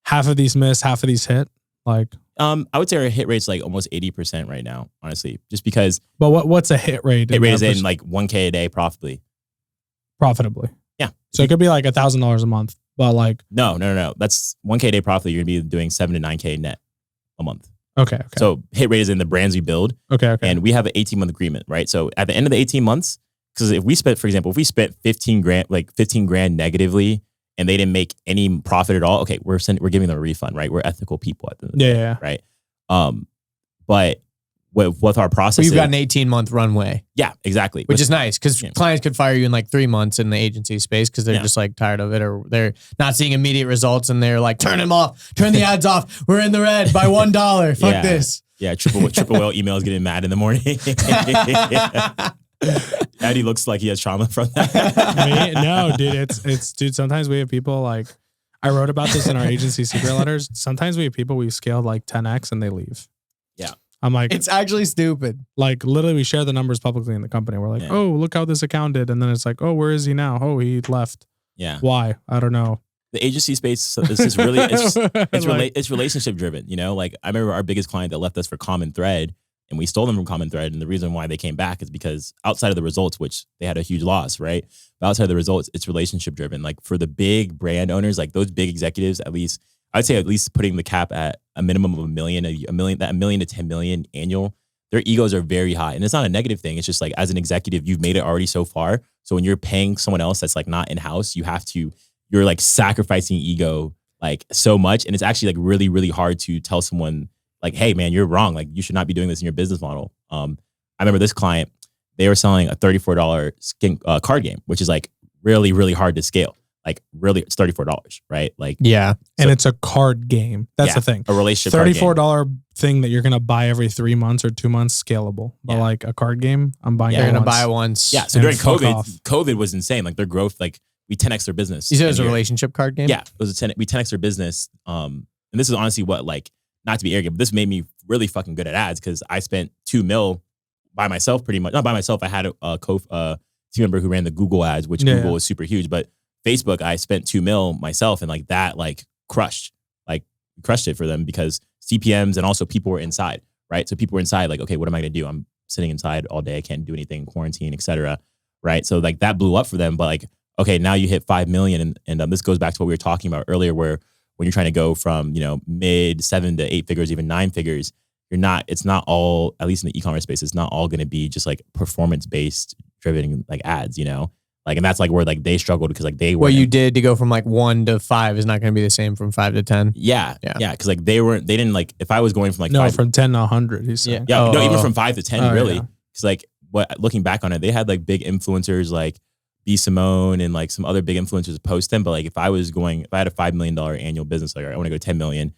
D: Half of these miss, half of these hit. Like,
A: I would say our hit rate's like almost 80% right now, honestly, just because.
D: But what's a hit rate?
A: Hit rate is in like 1K a day profitably. Yeah.
D: So it could be like $1,000 a month, but like.
A: No. That's 1K a day profitably. You're going to be doing 7 to 9K net a month.
D: Okay.
A: So hit rate is in the brands we build.
D: Okay.
A: And we have an 18-month agreement, right? So at the end of the 18 months, because if we spent, for example, if we spent 15 grand negatively and they didn't make any profit at all, okay, we're giving them a refund, right? We're ethical people at the end of the day,
D: Yeah.
A: Right. But with our process,
C: you've got an 18-month runway.
A: Yeah, exactly.
C: Which is nice because clients could fire you in like 3 months in the agency space because they're just like tired of it, or they're not seeing immediate results and they're like, turn them off, turn the ads off. We're in the red by $1. Fuck this.
A: Yeah, triple whale emails getting mad in the morning. Eddie looks like he has trauma from that.
D: No, dude, it's dude. Sometimes we have people like, I wrote about this in our agency secret letters. Sometimes we have people we've scaled like 10x and they leave.
A: Yeah.
D: I'm like,
C: it's actually stupid.
D: Like literally we share the numbers publicly in the company. We're like, oh, look how this account did. And then it's like, oh, where is he now? Oh, he left.
A: Yeah.
D: Why? I don't know.
A: The agency space is just really, it's relationship driven, you know? Like I remember our biggest client that left us for Common Thread, and we stole them from Common Thread. And the reason why they came back is because outside of the results, which they had a huge loss, right? But outside of the results, it's relationship driven. Like for the big brand owners, like those big executives, at least, I'd say at least putting the cap at a minimum of $1 million to 10 million annual, their egos are very high. And it's not a negative thing. It's just like, as an executive, you've made it already so far. So when you're paying someone else that's like not in-house, you're like sacrificing ego like so much. And it's actually like really, really hard to tell someone like, hey man, you're wrong. Like you should not be doing this in your business model. I remember this client, they were selling a $34 card game, which is like really, really hard to scale. Like really, it's $34, right? Like
C: yeah,
D: and it's a card game. That's the thing.
A: A relationship
D: $34 thing that you're gonna buy every 3 months or 2 months, scalable. But like a card game, I'm buying.
C: You're gonna buy once.
A: Yeah. So during COVID was insane. Like their growth, like we 10x their business.
C: You said it was a relationship card game.
A: Yeah, it was we 10x their business. And this is honestly what, like, not to be arrogant, but this made me really fucking good at ads because I spent $2 million by myself, pretty much. Not by myself. I had team member who ran the Google ads, which Google is super huge. But Facebook, I spent $2 million myself, and like that like crushed it for them because CPMs and also people were inside, right? So people were inside like, okay, what am I going to do? I'm sitting inside all day. I can't do anything, quarantine, etc. Right? So like that blew up for them. But like, okay, now you hit 5 million. And this goes back to what we were talking about earlier, where when you're trying to go from, mid 7 to 8 figures, even 9 figures, it's not all, at least in the e-commerce space, it's not all going to be just like performance-based driven like ads, Like, and that's like where like they struggled because like they were.
C: What you did to go from like 1 to 5 is not going to be the same from 5 to 10.
A: Yeah. Because like they didn't like, if I was going from like
D: no,
A: 5
D: from 10 to 100, he's saying.
A: Yeah. Even from 5 to 10, really.
D: Yeah.
A: Because like looking back on it, they had like big influencers like B. Simone and like some other big influencers post them. But like if I had a $5 million annual business, like I want to go 10 million,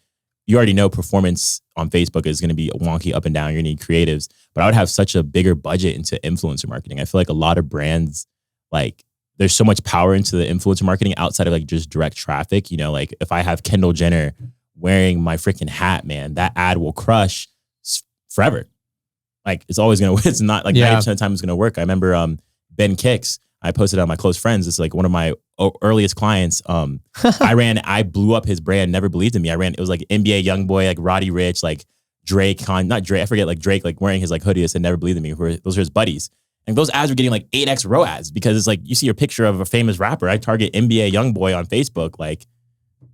A: you already know performance on Facebook is going to be wonky up and down. You're going to need creatives. But I would have such a bigger budget into influencer marketing. I feel like a lot of brands, like there's so much power into the influencer marketing outside of like just direct traffic. Like if I have Kendall Jenner wearing my freaking hat, man, that ad will crush forever. Like it's always going to, it's not like 90% of the time it's going to work. I remember Ben Kicks, I posted on my close friends. It's like one of my earliest clients. I blew up his brand, never believed in me. It was like NBA YoungBoy, like Roddy Ricch, like Drake, not Drake, I forget, like Drake, like wearing his like hoodie. I said, never believed in me. Those are his buddies. And those ads were getting like 8x ROAS because it's like, you see your picture of a famous rapper. I target NBA YoungBoy on Facebook. Like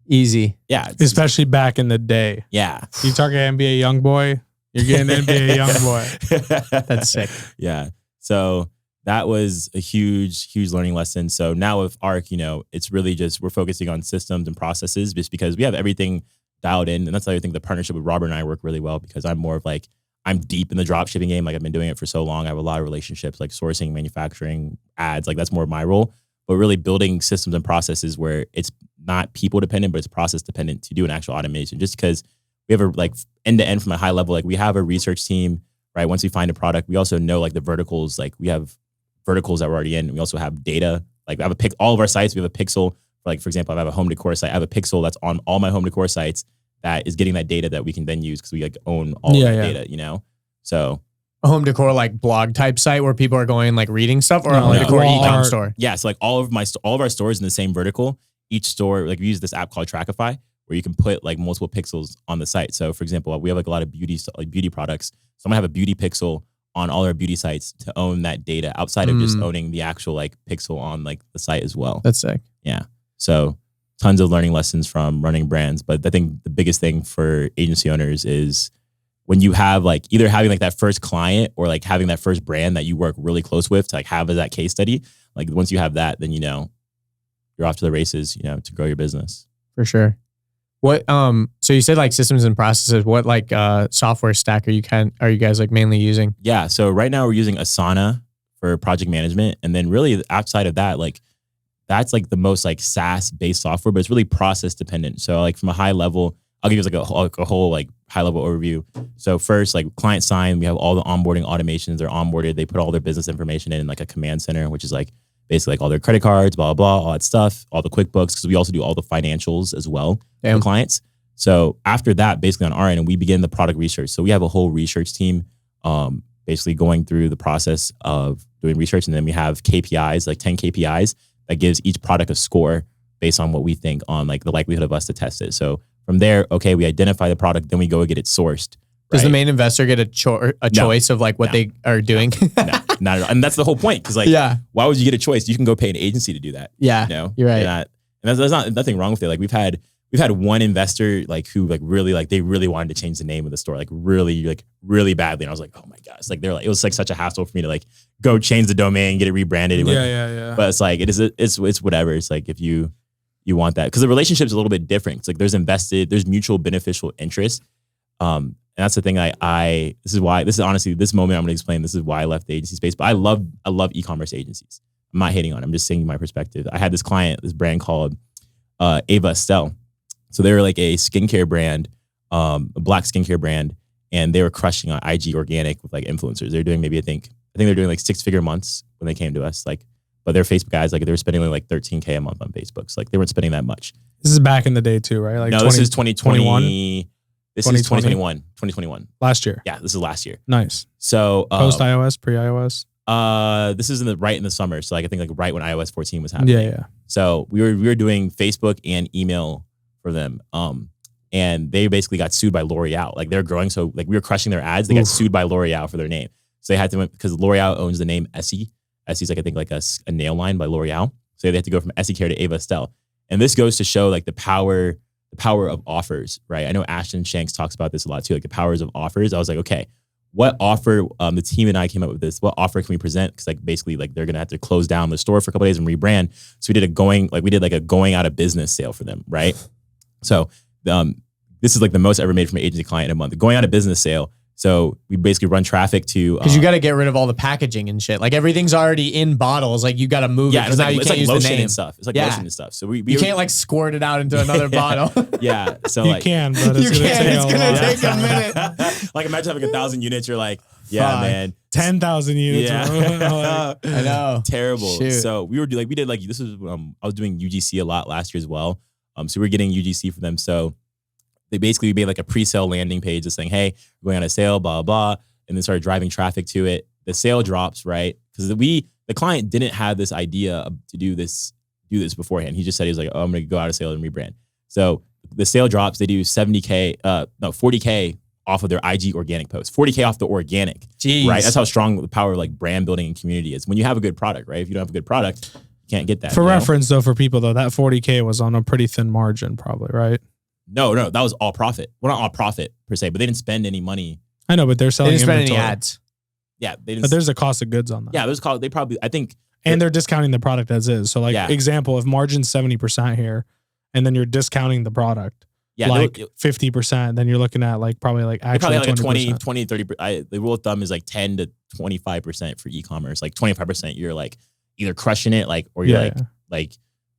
C: easy.
A: Yeah.
D: Especially back in the day.
A: Yeah.
D: You target NBA YoungBoy, you're getting NBA YoungBoy.
C: That's sick.
A: Yeah. So that was a huge, huge learning lesson. So now with ARC, it's really just, we're focusing on systems and processes just because we have everything dialed in. And that's why I think the partnership with Robert and I work really well because I'm more of like, I'm deep in the dropshipping game. Like I've been doing it for so long. I have a lot of relationships, like sourcing, manufacturing, ads. Like that's more of my role, but really building systems and processes where it's not people dependent, but it's process dependent to do an actual automation. Just because we have a like end to end from a high level, like we have a research team, right? Once we find a product, we also know like the verticals, like we have verticals that we're already in. We also have data. Like we have all of our sites, we have a pixel. Like for example, I have a home decor site. I have a pixel that's on all my home decor sites that is getting that data that we can then use because we like own all of that data, So
C: a home decor like blog type site where people are going like reading stuff, or a home
A: No.
C: decor ecom store.
A: Yeah, so like all of our stores in the same vertical. Each store, like we use this app called Trackify, where you can put like multiple pixels on the site. So for example, we have like a lot of beauty products. So I'm gonna have a beauty pixel on all our beauty sites to own that data outside of just owning the actual like pixel on like the site as well.
C: That's sick.
A: Yeah. So tons of learning lessons from running brands. But I think the biggest thing for agency owners is when you have like either having like that first client or like having that first brand that you work really close with to like have as that case study. Like once you have that, then you're off to the races, to grow your business.
C: For sure. What so you said like systems and processes, what like software stack are you guys like mainly using?
A: Yeah. So right now we're using Asana for project management. And then really outside of that, like that's like the most like SaaS based software, but it's really process dependent. So like from a high level, I'll give you like a whole like high level overview. So first, like client sign, we have all the onboarding automations. They're onboarded. They put all their business information in like a command center, which is like basically like all their credit cards, blah, blah, blah, all that stuff, all the QuickBooks, because we also do all the financials as well for clients. So after that, basically on our end, we begin the product research. So we have a whole research team basically going through the process of doing research. And then we have KPIs, like 10 KPIs that gives each product a score based on what we think on like the likelihood of us to test it. So from there, okay, we identify the product, then we go get it sourced.
C: Does the main investor get a choice of like what they are doing?
A: No, not at all. And that's the whole point. Because like, why would you get a choice? You can go pay an agency to do that.
C: Yeah, you're right.
A: And there's not nothing wrong with it. Like we've had one investor like who like really like they really wanted to change the name of the store like really badly. And I was like, oh my gosh, like they're like it was like such a hassle for me to like go change the domain, get it rebranded.
D: Yeah.
A: But it's like it's whatever. It's like if you want that because the relationship's a little bit different. It's like there's mutual beneficial interest. And that's the thing this is honestly, this moment I'm going to explain, this is why I left the agency space. But I love e-commerce agencies. I'm not hating on it. I'm just saying my perspective. I had this client, this brand called Ava Estelle. So they were like a skincare brand, a black skincare brand. And they were crushing on IG organic with like influencers. They're doing maybe, I think they're doing like 6-figure months when they came to us. Like, but their Facebook guys, like they were spending only like $13K a month on Facebook. So like they weren't spending that much.
D: This is back in the day too, right? Like
A: no, this is 2020. This is 2021.
D: Last year.
A: Yeah, this is last year.
D: Nice.
A: So
D: post iOS, pre iOS.
A: This is right in the summer. So like, I think like right when iOS 14 was happening.
D: Yeah.
A: So we were doing Facebook and email for them. And they basically got sued by L'Oreal. Like they're growing. So like we were crushing their ads. They got sued by L'Oreal for their name. So they had to, because L'Oreal owns the name Essie. Essie's like, I think like a nail line by L'Oreal. So they had to go from Essie Care to Ava Estelle. And this goes to show like the power of offers, right? I know Ashton Shanks talks about this a lot too, like the powers of offers. I was like, okay, what offer, the team and I came up with this, what offer can we present? Because like basically like they're going to have to close down the store for a couple of days and rebrand. So we did a going out of business sale for them, right? So this is like the most ever made from an agency client in a month. The going out of business sale. So we basically run traffic to...
C: Because you got to get rid of all the packaging and shit. Like everything's already in bottles. Like you got to move it.
A: It's
C: now
A: like,
C: you
A: it's
C: can't
A: like
C: use
A: lotion
C: the name
A: and stuff. It's like lotion and stuff. So
C: you can't like squirt it out into another bottle.
A: Yeah. So
D: You
A: like...
D: can, but it's
C: It's
D: going
C: gonna
D: to
C: take a minute.
A: Like imagine having 1,000 units. You're like, yeah, man.
D: 10,000 units.
A: Yeah.
C: I know.
A: Terrible.
C: Shoot.
A: So we did this was, I was doing UGC a lot last year as well. So we were getting UGC for them. So they basically made like a pre-sale landing page just saying, hey, we're going on a sale, blah, blah, blah. And then started driving traffic to it. The sale drops, right? Because the client didn't have this idea to do this beforehand. He just said, he was like, oh, I'm going to go out of sale and rebrand. So the sale drops, they do 40K off of their IG organic post, 40K off the organic,
C: Jeez.
A: right? That's how strong the power of like brand building and community is. When you have a good product, right? If you don't have a good product, you can't get that.
D: For reference though, for people though, that 40K was on a pretty thin margin probably, right?
A: No, that was all profit. Well, not all profit per se, but they didn't spend any money.
D: I know, but they're selling
C: They didn't spend
D: inventory.
C: any ads.
A: Yeah, they didn't.
D: But there's a cost of goods on that.
A: Yeah, they probably, I think.
D: And they're discounting the product as is. So like example, if margin's 70% here and then you're discounting the product, like 50%, then you're looking at like probably like actually
A: like
D: 20%.
A: a 20, 30%. The rule of thumb is like 10 to 25% for e-commerce. Like 25%, you're like either crushing it, like, or you're like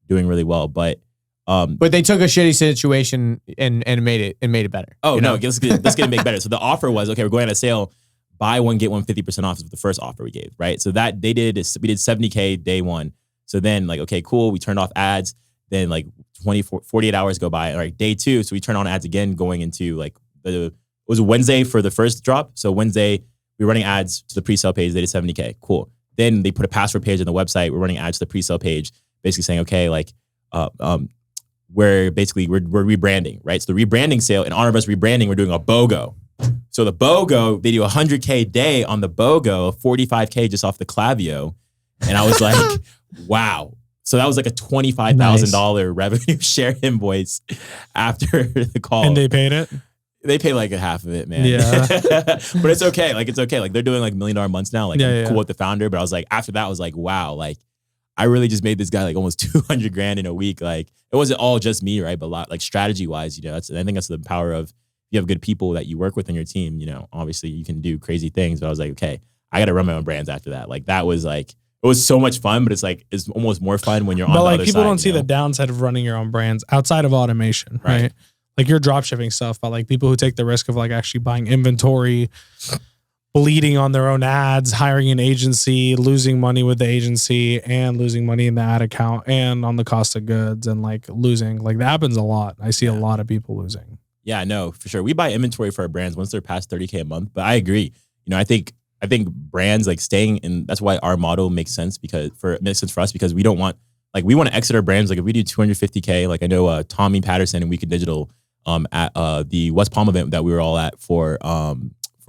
A: doing really well. But
C: they took a shitty situation and made it better.
A: Oh no, let's get it make better. So the offer was, okay, we're going on a sale, buy one, get one 50% off is the first offer we gave, right? So that we did 70K day one. So then like, okay, cool. We turned off ads. Then like 48 hours go by. All right, day two. So we turn on ads again going into like it was Wednesday for the first drop. So Wednesday, we were running ads to the pre-sale page. They did 70K. Cool. Then they put a password page on the website. We're running ads to the pre-sale page, basically saying, okay, like, we're rebranding, right? So the rebranding sale, in honor of us rebranding, we're doing a BOGO. So the BOGO, they do 100K day on the BOGO, 45K just off the Klaviyo. And I was like, wow. So that was like a $25,000 revenue share invoice after the call.
D: And they paid it?
A: They pay like a half of it, man.
D: Yeah.
A: But it's okay. Like, it's okay. Like they're doing like $1 million months now. Like I'm cool with the founder. But I was like, after that, I was like, wow, like I really just made this guy like almost 200 grand in a week. Like it wasn't all just me, right? But a lot like strategy wise, I think that's the power of you have good people that you work with in your team, obviously you can do crazy things. But I was like, okay, I got to run my own brands after that. Like that was like, it was so much fun, but it's almost more fun when you're on the other side. But like
D: people don't see the downside of running your own brands outside of automation, right? Like you're dropshipping stuff, but like people who take the risk of like actually buying inventory, bleeding on their own ads, hiring an agency, losing money with the agency and losing money in the ad account and on the cost of goods and like losing, like that happens a lot. I see a lot of people losing.
A: Yeah, no, for sure. We buy inventory for our brands once they're past 30K a month, but I agree. I think brands like staying in, that's why our model makes sense it makes sense for us because we don't want, like we want to exit our brands. Like if we do 250K, like I know Tommy Patterson and Weekend Digital at the West Palm event that we were all at for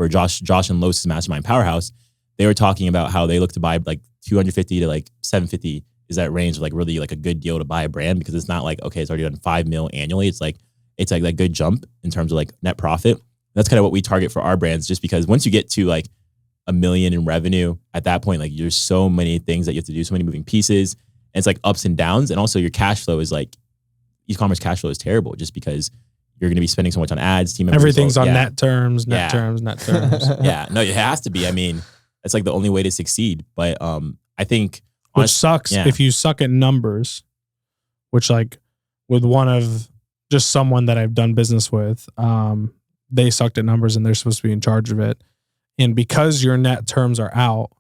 A: Josh and Lose's Mastermind Powerhouse, they were talking about how they look to buy like 250 to like 750 is that range of like really like a good deal to buy a brand because it's not like, okay, it's already done 5 mil annually. It's like that good jump in terms of like net profit. That's kind of what we target for our brands just because once you get to like $1 million in revenue at that point, like there's so many things that you have to do, so many moving pieces and it's like ups and downs. And also your cash flow is like e-commerce cash flow is terrible just because you're going to be spending so much on ads. Team members,
D: everything's on net terms.
A: Yeah, no, it has to be. I mean, that's like the only way to succeed. But I think
D: which sucks if you suck at numbers, which like with one of just someone that I've done business with, they sucked at numbers and they're supposed to be in charge of it. And because your net terms are out,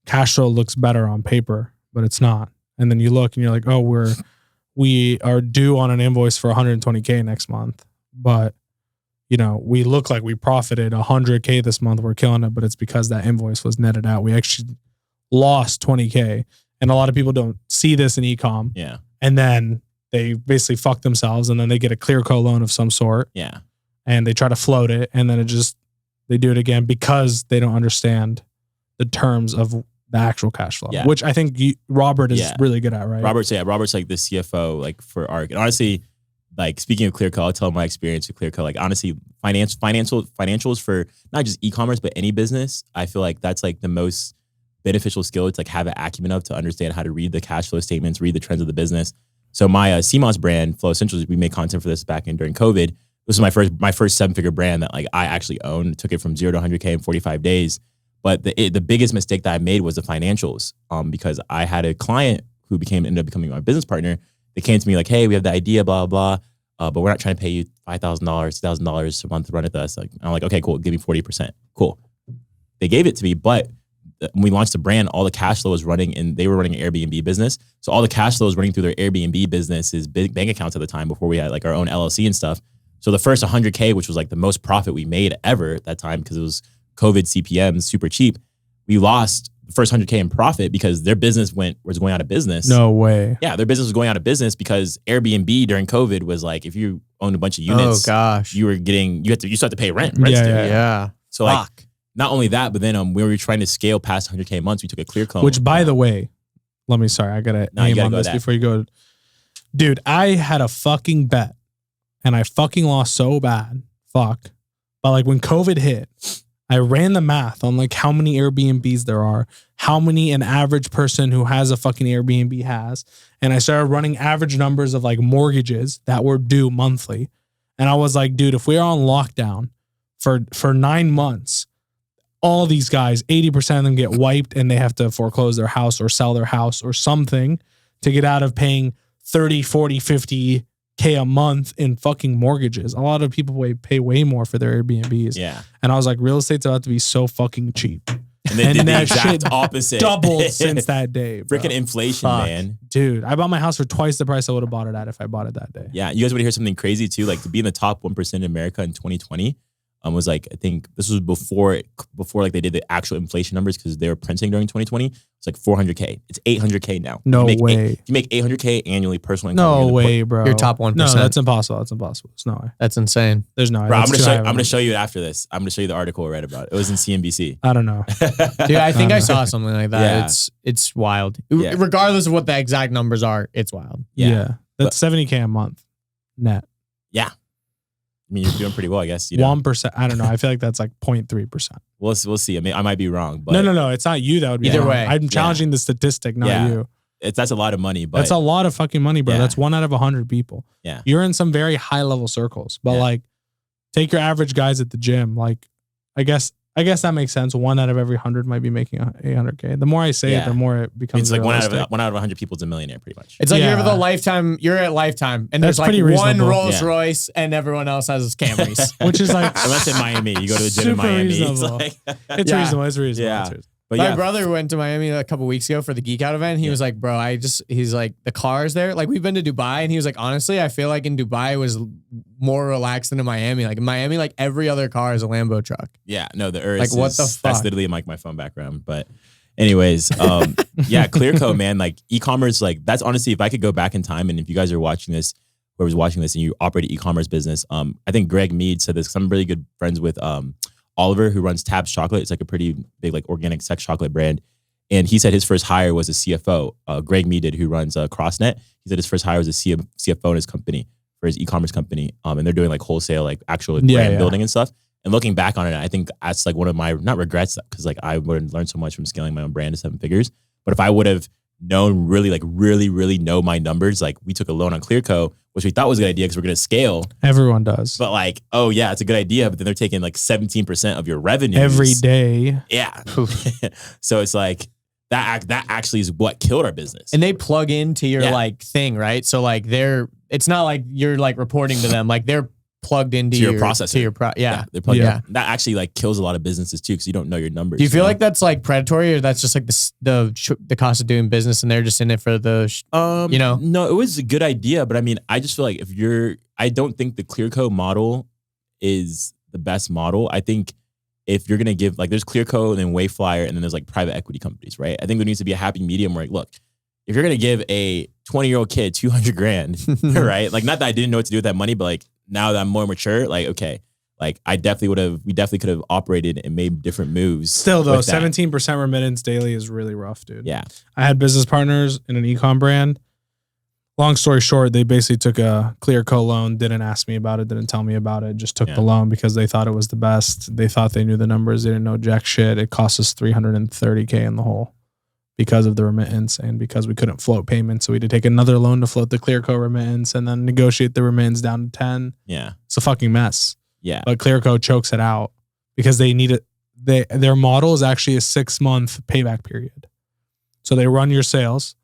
D: cash flow looks better on paper, but it's not. And then you look and you're like, oh, we are due on an invoice for 120K next month. But, we look like we profited 100K this month. We're killing it, but it's because that invoice was netted out. We actually lost 20K. And a lot of people don't see this in Ecom.
A: Yeah.
D: And then they basically fuck themselves, and then they get a Clearco loan of some sort.
A: Yeah.
D: And they try to float it, and then they do it again because they don't understand the terms of the actual cash flow, which I think Robert is really good at, right?
A: Robert's like the CFO, like for ARC. And honestly, like speaking of Clearco, I'll tell my experience with Clearco. Like honestly, financials for not just e-commerce, but any business, I feel like that's like the most beneficial skill to like have an acumen of, to understand how to read the cash flow statements, read the trends of the business. So my CMOS brand, Flow Essentials, we made content for this back in during COVID. This was my first 7-figure brand that like I actually owned. Took it from 0 to 100K in 45 days. But the biggest mistake that I made was the financials, because I had a client who ended up becoming my business partner. They came to me like, hey, we have the idea, blah, blah, blah, but we're not trying to pay you $5,000, $2,000 a month to run it with us. Like, I'm like, okay, cool, give me 40%. Cool. They gave it to me, but when we launched the brand, all the cash flow was running, and they were running an Airbnb business. So all the cash flow was running through their Airbnb business's big bank accounts at the time, before we had like our own LLC and stuff. So the first 100K, which was like the most profit we made ever at that time, because it was COVID CPM, super cheap, we lost the first 100K in profit because their business was going out of business.
D: No way.
A: Yeah, their business was going out of business because Airbnb during COVID was like, if you owned a bunch of units, you still have to pay rent.
C: Yeah.
A: So like, not only that, but then when we were trying to scale past 100K months, we took a Clearco.
D: Which, by the way, I gotta aim on this before you go. Dude, I had a fucking bet, and I fucking lost so bad. But like when COVID hit, I ran the math on like how many Airbnbs there are, how many an average person who has a fucking Airbnb has. And I started running average numbers of like mortgages that were due monthly. And I was like, dude, if we're on lockdown for 9 months, all these guys, 80% of them get wiped, and they have to foreclose their house or sell their house or something to get out of paying 30, 40, 50K a month in fucking mortgages. A lot of people pay way more for their Airbnbs.
A: Yeah.
D: And I was like, real estate's about to be so fucking cheap.
A: And they did the exact opposite.
D: Doubled since that day. Bro.
A: Freaking inflation, man.
D: Dude, I bought my house for twice the price I would have bought it at if I bought it that day.
A: Yeah. You guys want to hear something crazy too? Like, to be in the top 1% in America in 2020 was like, I think this was before like they did the actual inflation numbers, because they were printing during 2020. It's like 400K. It's 800K now.
D: No way.
A: If you make 800K annually personal income.
D: No way, bro.
C: You're top 1%.
D: No, that's impossible. That's impossible. There's no way.
C: That's insane.
D: There's no way.
A: Bro, I'm gonna show you it after this. I'm gonna show you the article I read about it. It was in CNBC.
D: I don't know.
C: Dude, I think I saw something like that.
A: Yeah.
C: It's wild.
A: Yeah.
C: Regardless of what the exact numbers are, it's wild.
D: Yeah. That's 70K a month net.
A: Yeah. I mean, you're doing pretty well, I guess. You know?
D: 1%. I don't know. I feel like that's like 0.3%.
A: We'll see. I mean, I might be wrong, but
D: no. It's not you that would be
C: Either
D: wrong.
C: way.
D: I'm challenging the statistic, not you.
A: That's a lot of money, but
D: That's a lot of fucking money, bro.
A: Yeah.
D: That's 1 out of 100 people.
A: Yeah.
D: You're in some very high level circles, but like, take your average guys at the gym. Like, I guess that makes sense. 1 out of every 100 might be making 800K. The more I say it, the more it becomes.
A: It's like
D: realistic.
A: 1 out of 100 people is a millionaire, pretty much.
C: It's like you're at Lifetime, and
D: That's
C: there's like
D: pretty
C: one
D: reasonable.
C: Rolls Royce, and everyone else has Camrys.
D: Which is like
A: Unless in Miami, you go to a gym in
D: super
A: Miami. It's
D: reasonable.
A: like,
D: It's reasonable. It's reasonable.
A: Yeah.
D: It's reasonable.
A: but
C: My brother went to Miami a couple weeks ago for the Geek Out event. He was like, bro, he's like, the cars there, like we've been to Dubai, and he was like, honestly, I feel like in Dubai was more relaxed than in Miami. Like in Miami, like every other car is a Lambo truck.
A: Yeah, no, the Urus
C: Like, what the fuck?
A: That's literally like my phone background. But anyways, yeah, Clearco, man, like e-commerce, like that's honestly, if I could go back in time, and if you guys are watching this, whoever's watching this, and you operate an e-commerce business, I think Greg Mead said this, 'cause I'm really good friends with Oliver, who runs Tabs Chocolate. It's like a pretty big like organic sex chocolate brand. And he said his first hire was a CFO. Greg Mead did, who runs CrossNet. He said his first hire was a CFO in his company, for his e-commerce company. And they're doing like wholesale, like actual brand building and stuff. And looking back on it, I think that's like one of my, not regrets, because like I would have learned so much from scaling my own brand to 7 figures. But if I would have known really know my numbers, like we took a loan on Clearco, which we thought was a good idea because we're going to scale.
D: Everyone does.
A: But like, oh yeah, it's a good idea. But then they're taking like 17% of your revenue
D: every day.
A: Yeah. So it's like, that actually is what killed our business.
C: And they plug into your like thing, right? So like it's not like you're like reporting to them, like they're plugged into your processor. To your
A: they're plugged in. That actually like kills a lot of businesses too, because you don't know your numbers.
C: Do you feel like that's like predatory, or that's just like the cost of doing business, and they're just in it for the
A: No, it was a good idea, but I mean, I just feel like I don't think the Clearco model is the best model. I think if you're gonna give like there's Clearco and then Wayflyer and then there's like private equity companies, right? I think there needs to be a happy medium where look, if you're gonna give a 20-year-old kid $200,000, right? Like not that I didn't know what to do with that money, but like now that I'm more mature, like okay, like we definitely could have operated and made different moves.
D: Still though, 17% remittance daily is really rough, dude.
A: Yeah.
D: I had business partners in an ecom brand. Long story short, they basically took a Clearco loan, didn't ask me about it, didn't tell me about it, just took the loan because they thought it was the best. They thought they knew the numbers. They didn't know jack shit. It cost us $330K in the hole because of the remittance and because we couldn't float payments. So we had to take another loan to float the Clearco remittance and then negotiate the remittance down to 10.
A: Yeah.
D: It's a fucking mess.
A: Yeah.
D: But Clearco chokes it out because they need it. Their model is actually a 6-month payback period. So they run your sales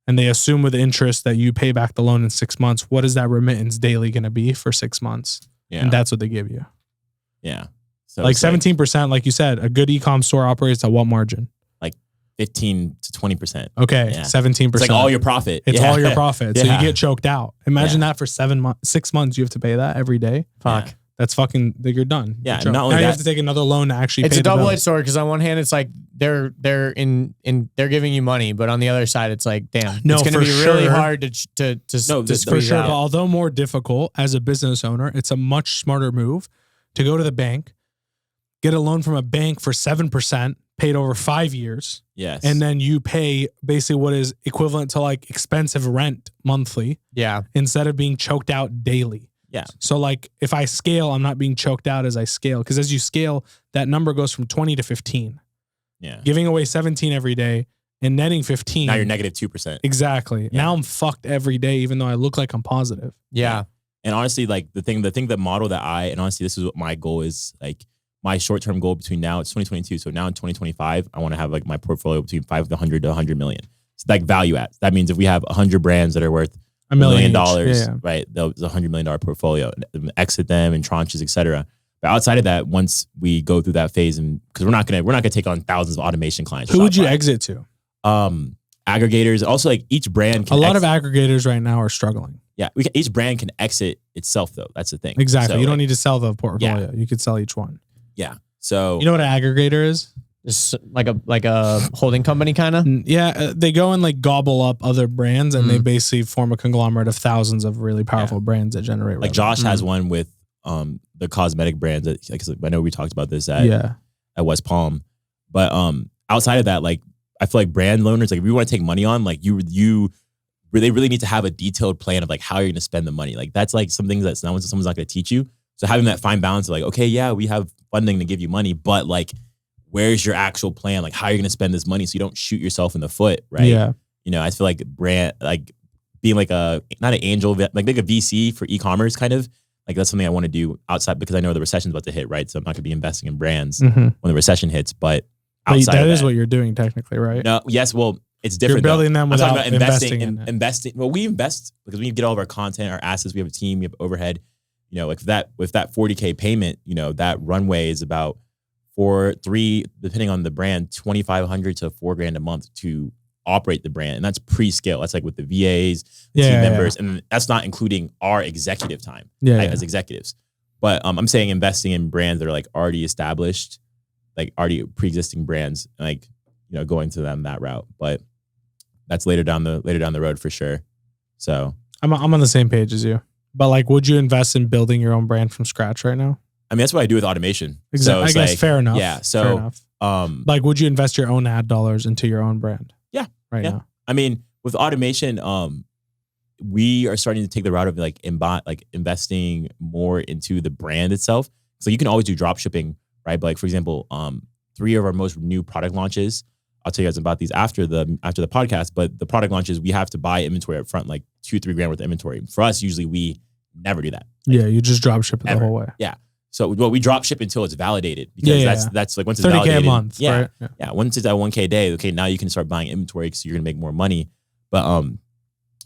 D: and they assume with interest that you pay back the loan in 6 months. What is that remittance daily going to be for 6 months? Yeah. And that's what they give you.
A: Yeah. So
D: like 17%, like you said, a good e-com store operates at what margin?
A: Like 15 to 20%.
D: Okay. Yeah. 17%.
A: It's like all your profit.
D: It's all your profit. So
A: Yeah.
D: you get choked out. Imagine that for 6 months, you have to pay that every day.
A: Fuck.
D: Yeah. That's fucking, you're done.
A: Yeah.
D: You're
A: Not only
D: now you
A: that,
D: have to take another loan to actually
C: It's
D: pay
C: a
D: the bill.
C: double-edged sword because on one hand it's like they're giving you money, but on the other side it's like damn,
D: No,
C: it's going to
D: for
C: be really
D: sure.
C: hard to
D: For
C: squeeze
D: sure,
C: out.
D: but although more difficult as a business owner, it's a much smarter move to go to the bank, get a loan from a bank for 7%, paid over 5 years.
A: Yes.
D: And then you pay basically what is equivalent to like expensive rent monthly.
C: Yeah.
D: Instead of being choked out daily.
A: Yeah.
D: So like if I scale, I'm not being choked out as I scale. Because as you scale, that number goes from 20 to 15.
A: Yeah.
D: Giving away 17 every day and netting 15.
A: Now you're negative 2%.
D: Exactly.
A: Yeah.
D: Now I'm fucked every day, even though I look like I'm positive.
C: Yeah.
A: And honestly, like the model that honestly, this is what my goal is. Like my short-term goal between now, it's 2022. So now in 2025, I want to have like my portfolio between 500 to 100 million. It's like value add. That means if we have 100 brands that are worth $1 million, right? There's a $100 million portfolio, exit them in tranches, etc. But outside of that, once we go through that phase, and because we're not gonna take on thousands of automation clients.
D: Who would you exit to?
A: Aggregators. Also, like each brand can
D: a lot of aggregators right now are struggling.
A: Yeah, each brand can exit itself though. That's the thing.
D: Exactly.
A: So,
D: you don't need to sell the portfolio.
A: Yeah.
D: You could sell each one.
A: Yeah. So
D: you know what an aggregator is?
C: It's like a holding company kind of.
D: Yeah, they go and like gobble up other brands, and they basically form a conglomerate of thousands of really powerful brands that generate revenue.
A: Like Josh has one with the cosmetic brands. That, I know we talked about this at West Palm, but outside of that, like I feel like brand owners, like if you want to take money on, like they really need to have a detailed plan of like how you're going to spend the money. Like that's like some things that someone's not going to teach you. So having that fine balance of like, okay, yeah, we have funding to give you money, but like, where's your actual plan? Like how you're going to spend this money so you don't shoot yourself in the foot, right?
D: Yeah.
A: You know, I feel like brand, like being like not an angel, like a VC for e-commerce kind of, like that's something I want to do outside because I know the recession's about to hit, right? So I'm not going to be investing in brands when the recession hits, but outside
D: that
A: of
D: is what you're doing technically, right?
A: No, yes, well, it's different.
D: You're building them without
A: I'm talking about
D: investing.
A: Well, we invest because we get all of our content, our assets, we have a team, we have overhead. You know, like with that $40K payment, you know, that runway is about depending on the brand, $2,500 to $4,000 a month to operate the brand. And that's pre-scale. That's like with the VAs, team members, and that's not including our executive time as executives. But I'm saying investing in brands that are like already established, like already pre-existing brands, like, you know, going to them that route. But that's later down the road for sure. So
D: I'm on the same page as you. But like, would you invest in building your own brand from scratch right now?
A: I mean, that's what I do with automation.
D: Exactly.
A: So
D: I guess
A: like,
D: fair enough.
A: Yeah. So,
D: fair enough. Like, would you invest your own ad dollars into your own brand?
A: Yeah.
D: Right now.
A: I mean, with automation, we are starting to take the route of like investing more into the brand itself. So you can always do drop shipping, right? But like, for example, 3 of our most new product launches, I'll tell you guys about these after the podcast, but the product launches, we have to buy inventory up front, like $2-3 grand worth of inventory. For us, usually we never do that.
D: Like, you just drop ship it the whole way.
A: Yeah. So we drop ship until it's validated because that's like once it's
D: 30K
A: validated.
D: a month.
A: Yeah.
D: Right?
A: Yeah. Once it's at 1K a day, okay, now you can start buying inventory because you're gonna make more money. But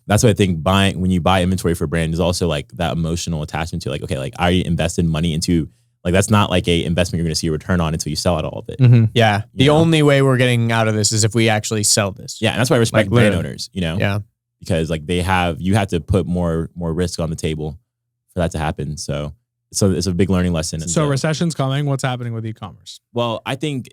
A: that's what I think when you buy inventory for a brand is also like that emotional attachment to like, okay, like I invested money into, like that's not like a investment you're gonna see a return on until you sell out all of it.
D: Mm-hmm.
C: Yeah. The only way we're getting out of this is if we actually sell this.
A: Yeah. And that's why I respect
C: Like,
A: brand
C: literally.
A: owners, you know?
C: Yeah.
A: Because like you have to put more risk on the table for that to happen. So So it's a big learning lesson. And
D: So recession's coming. What's happening with e-commerce?
A: well, I think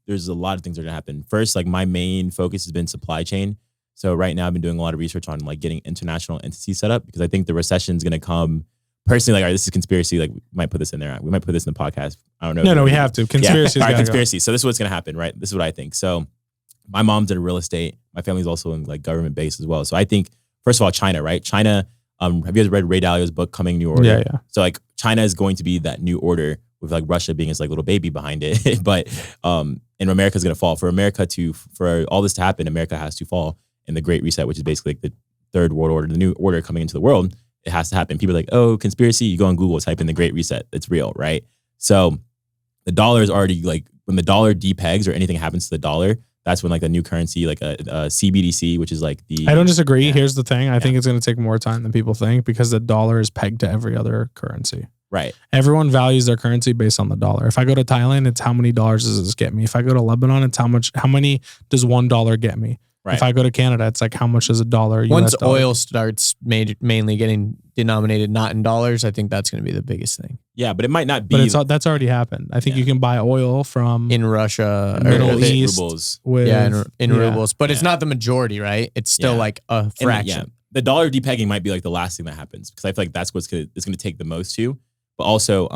A: there's a lot of things that are gonna happen. First, like my main focus has been supply chain. So right now I've been doing a lot of research on like getting international entities set up because I think the recession is gonna come. Personally, like, all right, this is conspiracy. Like, we might put this in there. We might put this in the podcast. I don't know.
D: No, we have to. Conspiracy.
A: Yeah. All right, conspiracy. So this is what's gonna happen, right? This is what I think. So my mom's in real estate. My family's also in like government based as well. So I think first of all, China, right? China. Have you guys read Ray Dalio's book, Coming New Order?
D: Yeah.
A: So like China is going to be that new order with like Russia being its like little baby behind it. But and America's gonna fall. For all this to happen, America has to fall in the Great Reset, which is basically like the third world order, the new order coming into the world. It has to happen. People are like, oh, conspiracy. You go on Google, type in the Great Reset. It's real, right? So the dollar is already like, when the dollar depegs or anything happens to the dollar, that's when like the new currency, like a CBDC, which is like the...
D: I don't disagree. Yeah. Here's the thing. I think it's going to take more time than people think because the dollar is pegged to every other currency.
A: Right.
D: Everyone values their currency based on the dollar. If I go to Thailand, it's how many dollars does this get me? If I go to Lebanon, it's how many does $1 get me? Right. If I go to Canada, it's like how much is $1 US
C: Once
D: dollar?
C: oil starts mainly getting denominated not in dollars, I think that's going to be the biggest thing.
A: Yeah, but it might not be.
D: But that's already happened. I think you can buy oil from
C: in Russia,
D: Middle East,
A: rubles.
C: In rubles, but it's not the majority, right? It's still like a fraction.
A: The dollar depegging might be like the last thing that happens because I feel like that's it's going to take the most to. But also,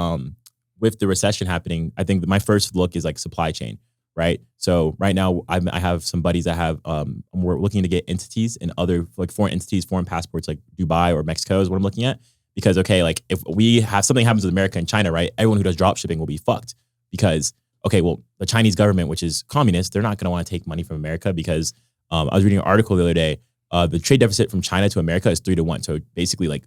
A: with the recession happening, I think my first look is like supply chain. Right. So right now I have some buddies that have, we're looking to get entities in other like foreign entities, foreign passports, like Dubai or Mexico is what I'm looking at. Because, okay, like if we have something happens with America and China, right, everyone who does drop shipping will be fucked because, okay, well, the Chinese government, which is communist, they're not going to want to take money from America because I was reading an article the other day. The trade deficit from China to America is 3-1. So basically like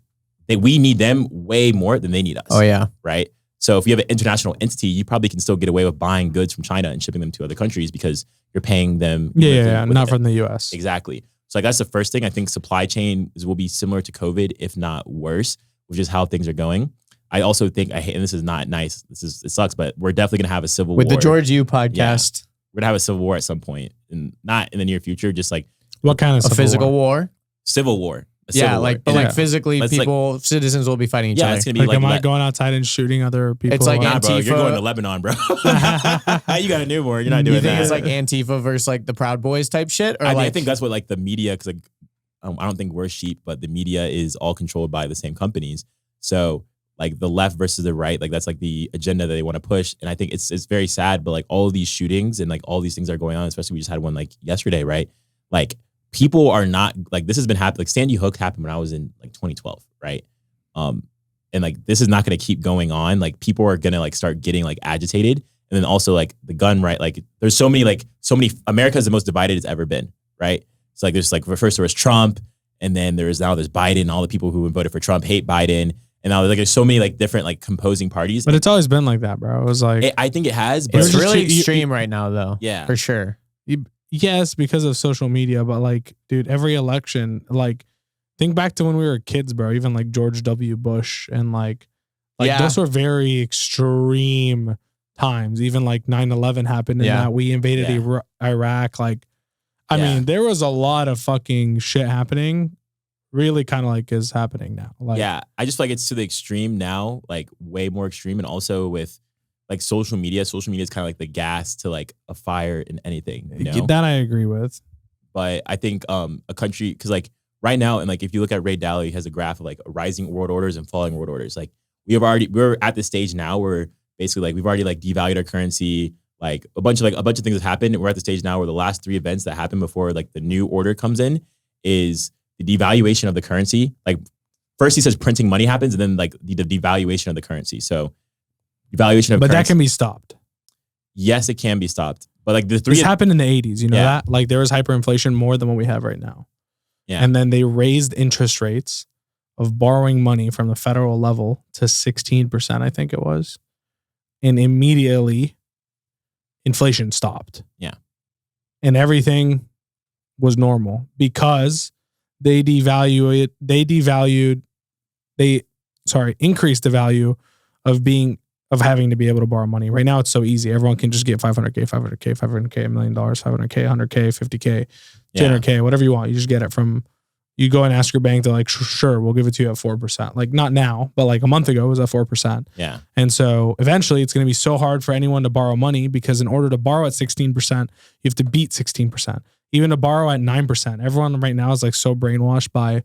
A: we need them way more than they need us.
C: Oh, yeah.
A: Right. So if you have an international entity, you probably can still get away with buying goods from China and shipping them to other countries because you're paying them.
D: Not from the US.
A: Exactly. So like that's the first thing. I think supply chain will be similar to COVID, if not worse, which is how things are going. I also think and this is not nice. It sucks, but we're definitely gonna have a civil war.
C: With the George U podcast.
A: Yeah, we're gonna have a civil war at some point, and not in the near future, just like
D: what kind of
C: a physical war?
A: Civil war.
C: Yeah, like physically, citizens will be fighting each other.
A: It's gonna be
D: like am I going outside and shooting other people?
C: It's like
A: nah,
C: Antifa.
A: bro, you're going to Lebanon, bro. You got a newborn. You're not doing that.
C: You think it's like Antifa versus like the Proud Boys type shit? Or
A: I think that's what like the media, because like I don't think we're sheep, but the media is all controlled by the same companies. So like the left versus the right, like that's like the agenda that they want to push. And I think it's very sad, but like all of these shootings and like all these things are going on, especially we just had one like yesterday, right? Like people are not like, this has been happening. Like Sandy Hook happened when I was in like 2012, right? And like this is not going to keep going on. Like people are going to like start getting like agitated. And then also like the gun, right? Like there's so many America is the most divided it's ever been, right? So like there's like first there was Trump, and then there's Biden. All the people who voted for Trump hate Biden. And now like there's so many like different like composing parties.
D: But it's always been like that, bro. It was like
A: I think it has, but
C: it's really extreme right now though.
A: Yeah.
C: For sure.
D: Yes, because of social media, but like, dude, every election, like, think back to when we were kids, bro. Even like George W. Bush and like those were very extreme times. Even like 9/11 happened and that we invaded Iraq. Like, I mean, there was a lot of fucking shit happening. Really, kind of like is happening now. Like,
A: I just feel like it's to the extreme now, like way more extreme, and also with like social media is kind of like the gas to like a fire in anything. You know?
D: That I agree with.
A: But I think a country, because like right now, and like if you look at Ray Dalio, he has a graph of like rising world orders and falling world orders. Like we're at the stage now where basically like we've already like devalued our currency. Like a bunch of things have happened. We're at the stage now where the last 3 events that happen before like the new order comes in is the devaluation of the currency. Like first he says printing money happens, and then like the devaluation of the currency. So devaluation of currency.
D: That can be stopped.
A: Yes, it can be stopped. But like
D: this happened in the 80s, you know that? Like there was hyperinflation more than what we have right now.
A: Yeah.
D: And then they raised interest rates of borrowing money from the federal level to 16%, I think it was. And immediately inflation stopped.
A: Yeah.
D: And everything was normal because they increased the value of having to be able to borrow money. Right now, it's so easy. Everyone can just get $500K, $1 million, $500K, $50K, $200K, whatever you want. You just get it from, You go and ask your bank, they're like, sure, we'll give it to you at 4%. Like not now, but like a month ago it was at 4%.
A: Yeah.
D: And so eventually it's going to be so hard for anyone to borrow money because in order to borrow at 16%, you have to beat 16%. Even to borrow at 9%. Everyone right now is like so brainwashed by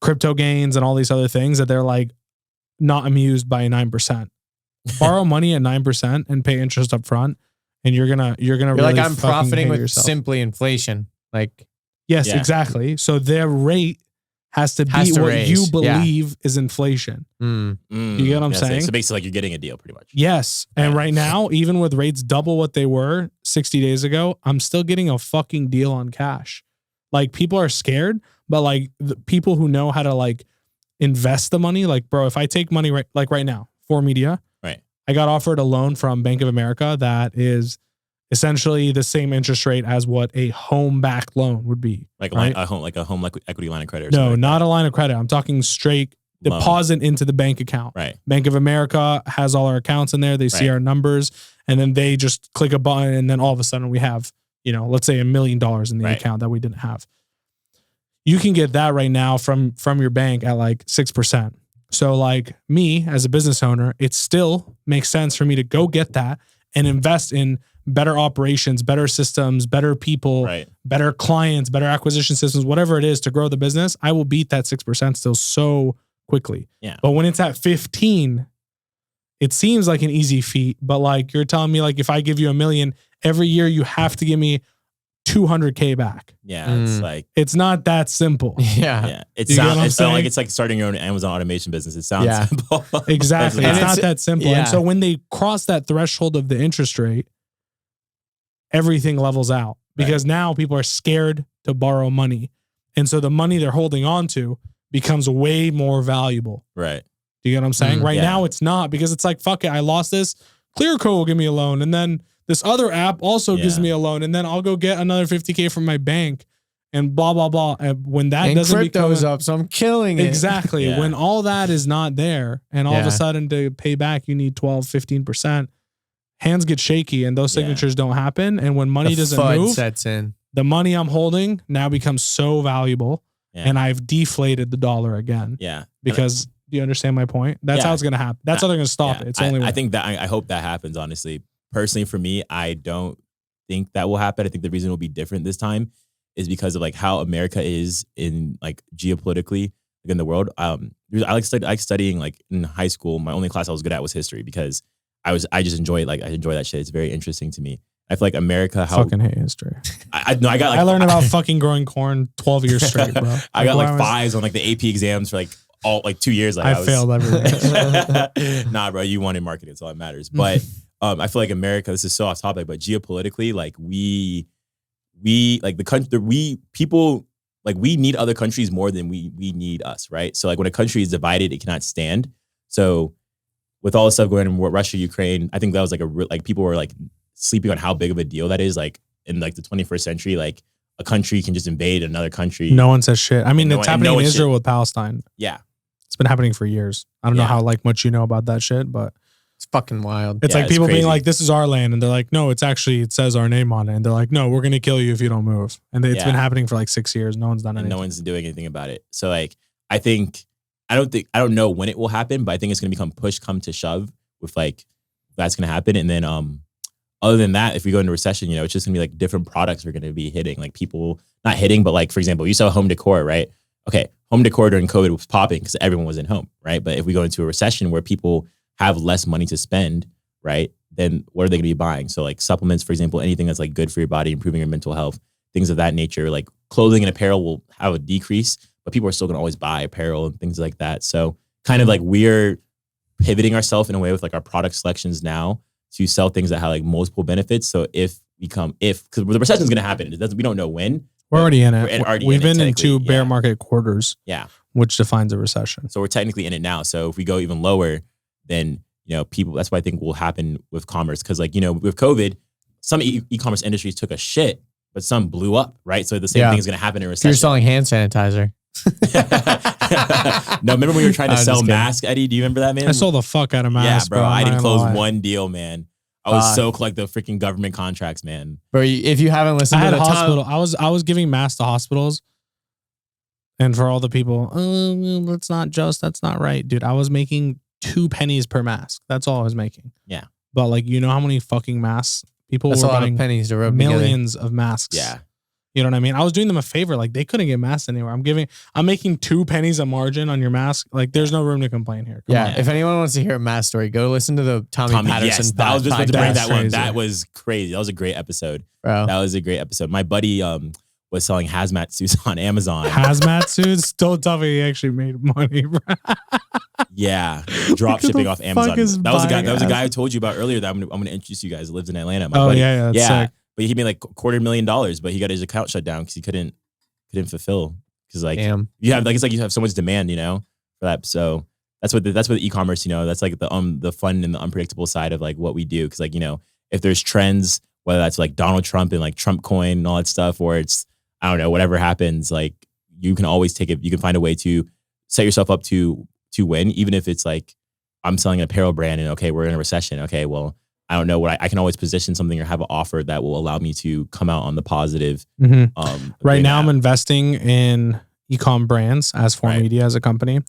D: crypto gains and all these other things that they're like not amused by 9%. Borrow money at 9% and pay interest up front. And you're gonna really
C: like, I'm
D: fucking
C: profiting
D: hate
C: with
D: yourself.
C: simply inflation. Like,
D: Yes,
A: Yeah.
D: exactly. So their rate has to
C: Has
D: beat
C: to
D: what
C: raise.
D: you
C: Yeah.
D: believe is inflation. You get what I'm saying?
A: So basically, like you're getting a deal, pretty much.
D: Yes. And right now, even with rates double what they were 60 days ago, I'm still getting a fucking deal on cash. Like people are scared, but like the people who know how to like invest the money, like bro, if I take money right now for media,
A: Right.
D: I got offered a loan from Bank of America that is essentially the same interest rate as what a home back loan would be.
A: Like
D: right?
A: a home equity line of credit. Or
D: No,
A: something like
D: not a line of credit. I'm talking straight
A: Loan.
D: deposit into the bank account.
A: Right.
D: Bank of America has all our accounts in there. They see
A: Right.
D: our numbers and then they just click a button and then all of a sudden we have, let's say $1 million in the
A: Right.
D: account that we didn't have. You can get that right now from your bank at like 6%. So like me as a business owner, it still makes sense for me to go get that and invest in better operations, better systems, better people,
A: Right.
D: better clients, better acquisition systems, whatever it is to grow the business. I will beat that 6% still so quickly.
A: Yeah.
D: But when it's at 15, it seems like an easy feat, but like you're telling me like if I give you $1 million every year, you have to give me $200K back.
A: Yeah. It's like,
D: It's not that simple.
C: yeah.
A: yeah. It
D: You get what I'm
A: sounds
D: saying?
A: like it's like starting your own Amazon automation business. It sounds
C: Yeah.
A: simple.
D: Exactly.
C: And
D: It's
C: it's-
D: not that simple.
C: yeah.
D: And so when they cross that threshold of the interest rate, everything levels out because now people are scared to borrow money. And so the money they're holding on to becomes way more valuable.
A: Right.
D: Do you get what I'm saying? Right
A: yeah.
D: now it's not because it's like, fuck it, I lost this. Clearco will give me a loan. And then this other app also gives
A: Yeah.
D: me a loan. And then I'll go get another 50K from my bank and blah, blah, blah. And when that
C: And
D: doesn't
C: crypto's
D: become
C: up, so I'm killing it.
D: exactly,
A: Yeah.
D: when all that is not there and all of
C: Yeah.
D: a sudden to pay back, you need 12, 15%. Hands get shaky and those
A: Yeah.
D: signatures don't happen. And when money
C: The
D: doesn't
C: FUD
D: move,
C: sets in.
D: the money I'm holding now becomes so valuable
A: Yeah.
D: and I've deflated the dollar again
A: Yeah.
D: because do you understand my point? That's
A: Yeah.
D: how it's going to happen. That's how they're going to stop
A: Yeah.
D: it. It's only
A: I
D: way.
A: think that I hope that happens, honestly. Personally, for me, I don't think that will happen. I think the reason it will be different this time is because of like how America is in like geopolitically like in the world. I like studying like in high school. My only class I was good at was history because I just enjoy it. Like I enjoy that shit. It's very interesting to me. I feel like America, how
D: fucking hate history.
A: I got like
D: I learned about fucking growing corn 12 years straight, bro.
A: I got like
D: when
A: fives on like the AP exams for like all like 2 years. Like
D: I failed everything.
A: Nah, bro, you wanted marketing. That's all that matters. But I feel like America, this is so off topic, but geopolitically, like we like the country, people like we need other countries more than we need us, right? So like when a country is divided, it cannot stand. So with all the stuff going on in Russia, Ukraine, I think that was like people were like sleeping on how big of a deal that is. Like in like the 21st century, like a country can just invade another country.
D: No one says shit. I mean,
A: And
D: it's
A: no
D: happening
A: one
D: in
A: shit.
D: Israel with Palestine.
A: Yeah.
D: It's been happening for years. I don't know
A: Yeah.
D: how like much you know about that shit, but
C: It's fucking wild.
D: it's
A: Yeah,
D: like
A: it's
D: people being
A: crazy.
D: like, this is our land. And they're like, no, it says our name on it. And they're like, no, we're going to kill you if you don't move. And it's
A: Yeah.
D: been happening for like 6 years. No one's done
A: And
D: anything.
A: no one's doing anything about it. So like, I don't know when it will happen, but I think it's going to become push come to shove with like, that's going to happen. And then, other than that, if we go into recession, it's just gonna be like different products are gonna be hitting, like people not hitting, but like, for example, you saw home decor, right? Okay. Home decor during COVID was popping because everyone was in home, right? But if we go into a recession where people have less money to spend, right? Then what are they gonna be buying? So like supplements, for example, anything that's like good for your body, improving your mental health, things of that nature, like clothing and apparel will have a decrease, but people are still gonna always buy apparel and things like that. So kind of like we're pivoting ourselves in a way with like our product selections now to sell things that have like multiple benefits. So because the recession is going to happen, we don't know when.
D: We're already in it.
A: We're already
D: We've
A: in it,
D: been in 2
A: technically,
D: bear
A: yeah.
D: market quarters,
A: Yeah.
D: which defines a recession.
A: So we're technically in it now. So if we go even lower, then, people, that's what I think will happen with commerce. Cause like, with COVID, some e-commerce industries took a shit, but some blew up, right? So the same
C: Yeah.
A: thing is going to happen in
C: If
A: recession.
C: you're selling hand sanitizer.
A: No, remember when we were trying to
C: I'm
A: sell
C: just kidding.
A: masks, Eddie? Do you remember that, man?
D: I sold the fuck out of masks,
A: Yeah, bro.
D: I'm
A: I
D: not
A: didn't
D: gonna
A: close
D: lie.
A: one deal, man. I was so like the freaking government contracts, man.
C: Bro, if you haven't
D: I
C: listened
D: had
C: to the
D: hospital. I was giving masks to hospitals, And for all the people, oh, that's not right. Dude, I was making 2 pennies per mask. That's all I was making.
A: Yeah.
D: But like, you know how many fucking masks people
C: That's
D: were
C: a lot
D: buying?
C: of pennies to rub
D: Millions of masks.
A: Yeah.
D: You know what I mean? I was doing them a favor. Like they couldn't get masks anywhere. I'm making 2 pennies a margin on your mask. Like there's no room to complain here. Come
C: Yeah.
D: on.
C: If anyone wants to hear a mask story, go listen to the Tommy Patterson.
A: Yes, I was just about to bring that one.
D: crazy.
A: That was crazy. That was a great episode.
C: Bro.
A: That was a great episode. My buddy was selling hazmat suits on Amazon.
D: Hazmat suits? Don't tell me he actually made money, bro.
A: Yeah, drop shipping off Amazon.
D: is
A: That was a guy.
D: buying
A: That was a guy I
D: hazmat?
A: told you about earlier. That I'm gonna introduce you guys. Who lives in Atlanta. My
D: Oh,
A: buddy.
D: yeah, that's sick.
A: But he made like $250,000, but he got his account shut down because he couldn't fulfill because like
C: Damn.
A: you have like it's like you have so much demand, for that. So that's what the e-commerce, that's like the fun and the unpredictable side of like what we do. Because like if there's trends, whether that's like Donald Trump and like Trump coin and all that stuff, or it's I don't know whatever happens, like you can always take it. You can find a way to set yourself up to win, even if it's like I'm selling an apparel brand and okay, we're in a recession. Okay, well I don't know what I can always position something or have an offer that will allow me to come out on the positive.
D: Mm-hmm. Right now, I'm investing in Ecom brands as For Media as a company.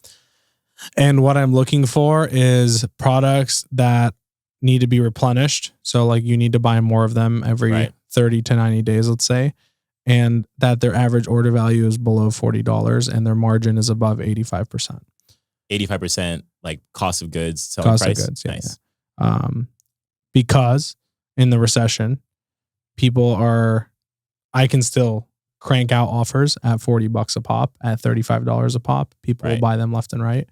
D: And what I'm looking for is products that need to be replenished. So like you need to buy more of them every 30 to 90 days, let's say. And that their average order value is below $40 and their margin is above 85%.
A: 85% like cost of goods, selling
D: Cost
A: price.
D: of goods, yeah.
A: Nice.
D: Yeah. Because in the recession, I can still crank out offers at $40 a pop, at $35 a pop. People will buy them left and right.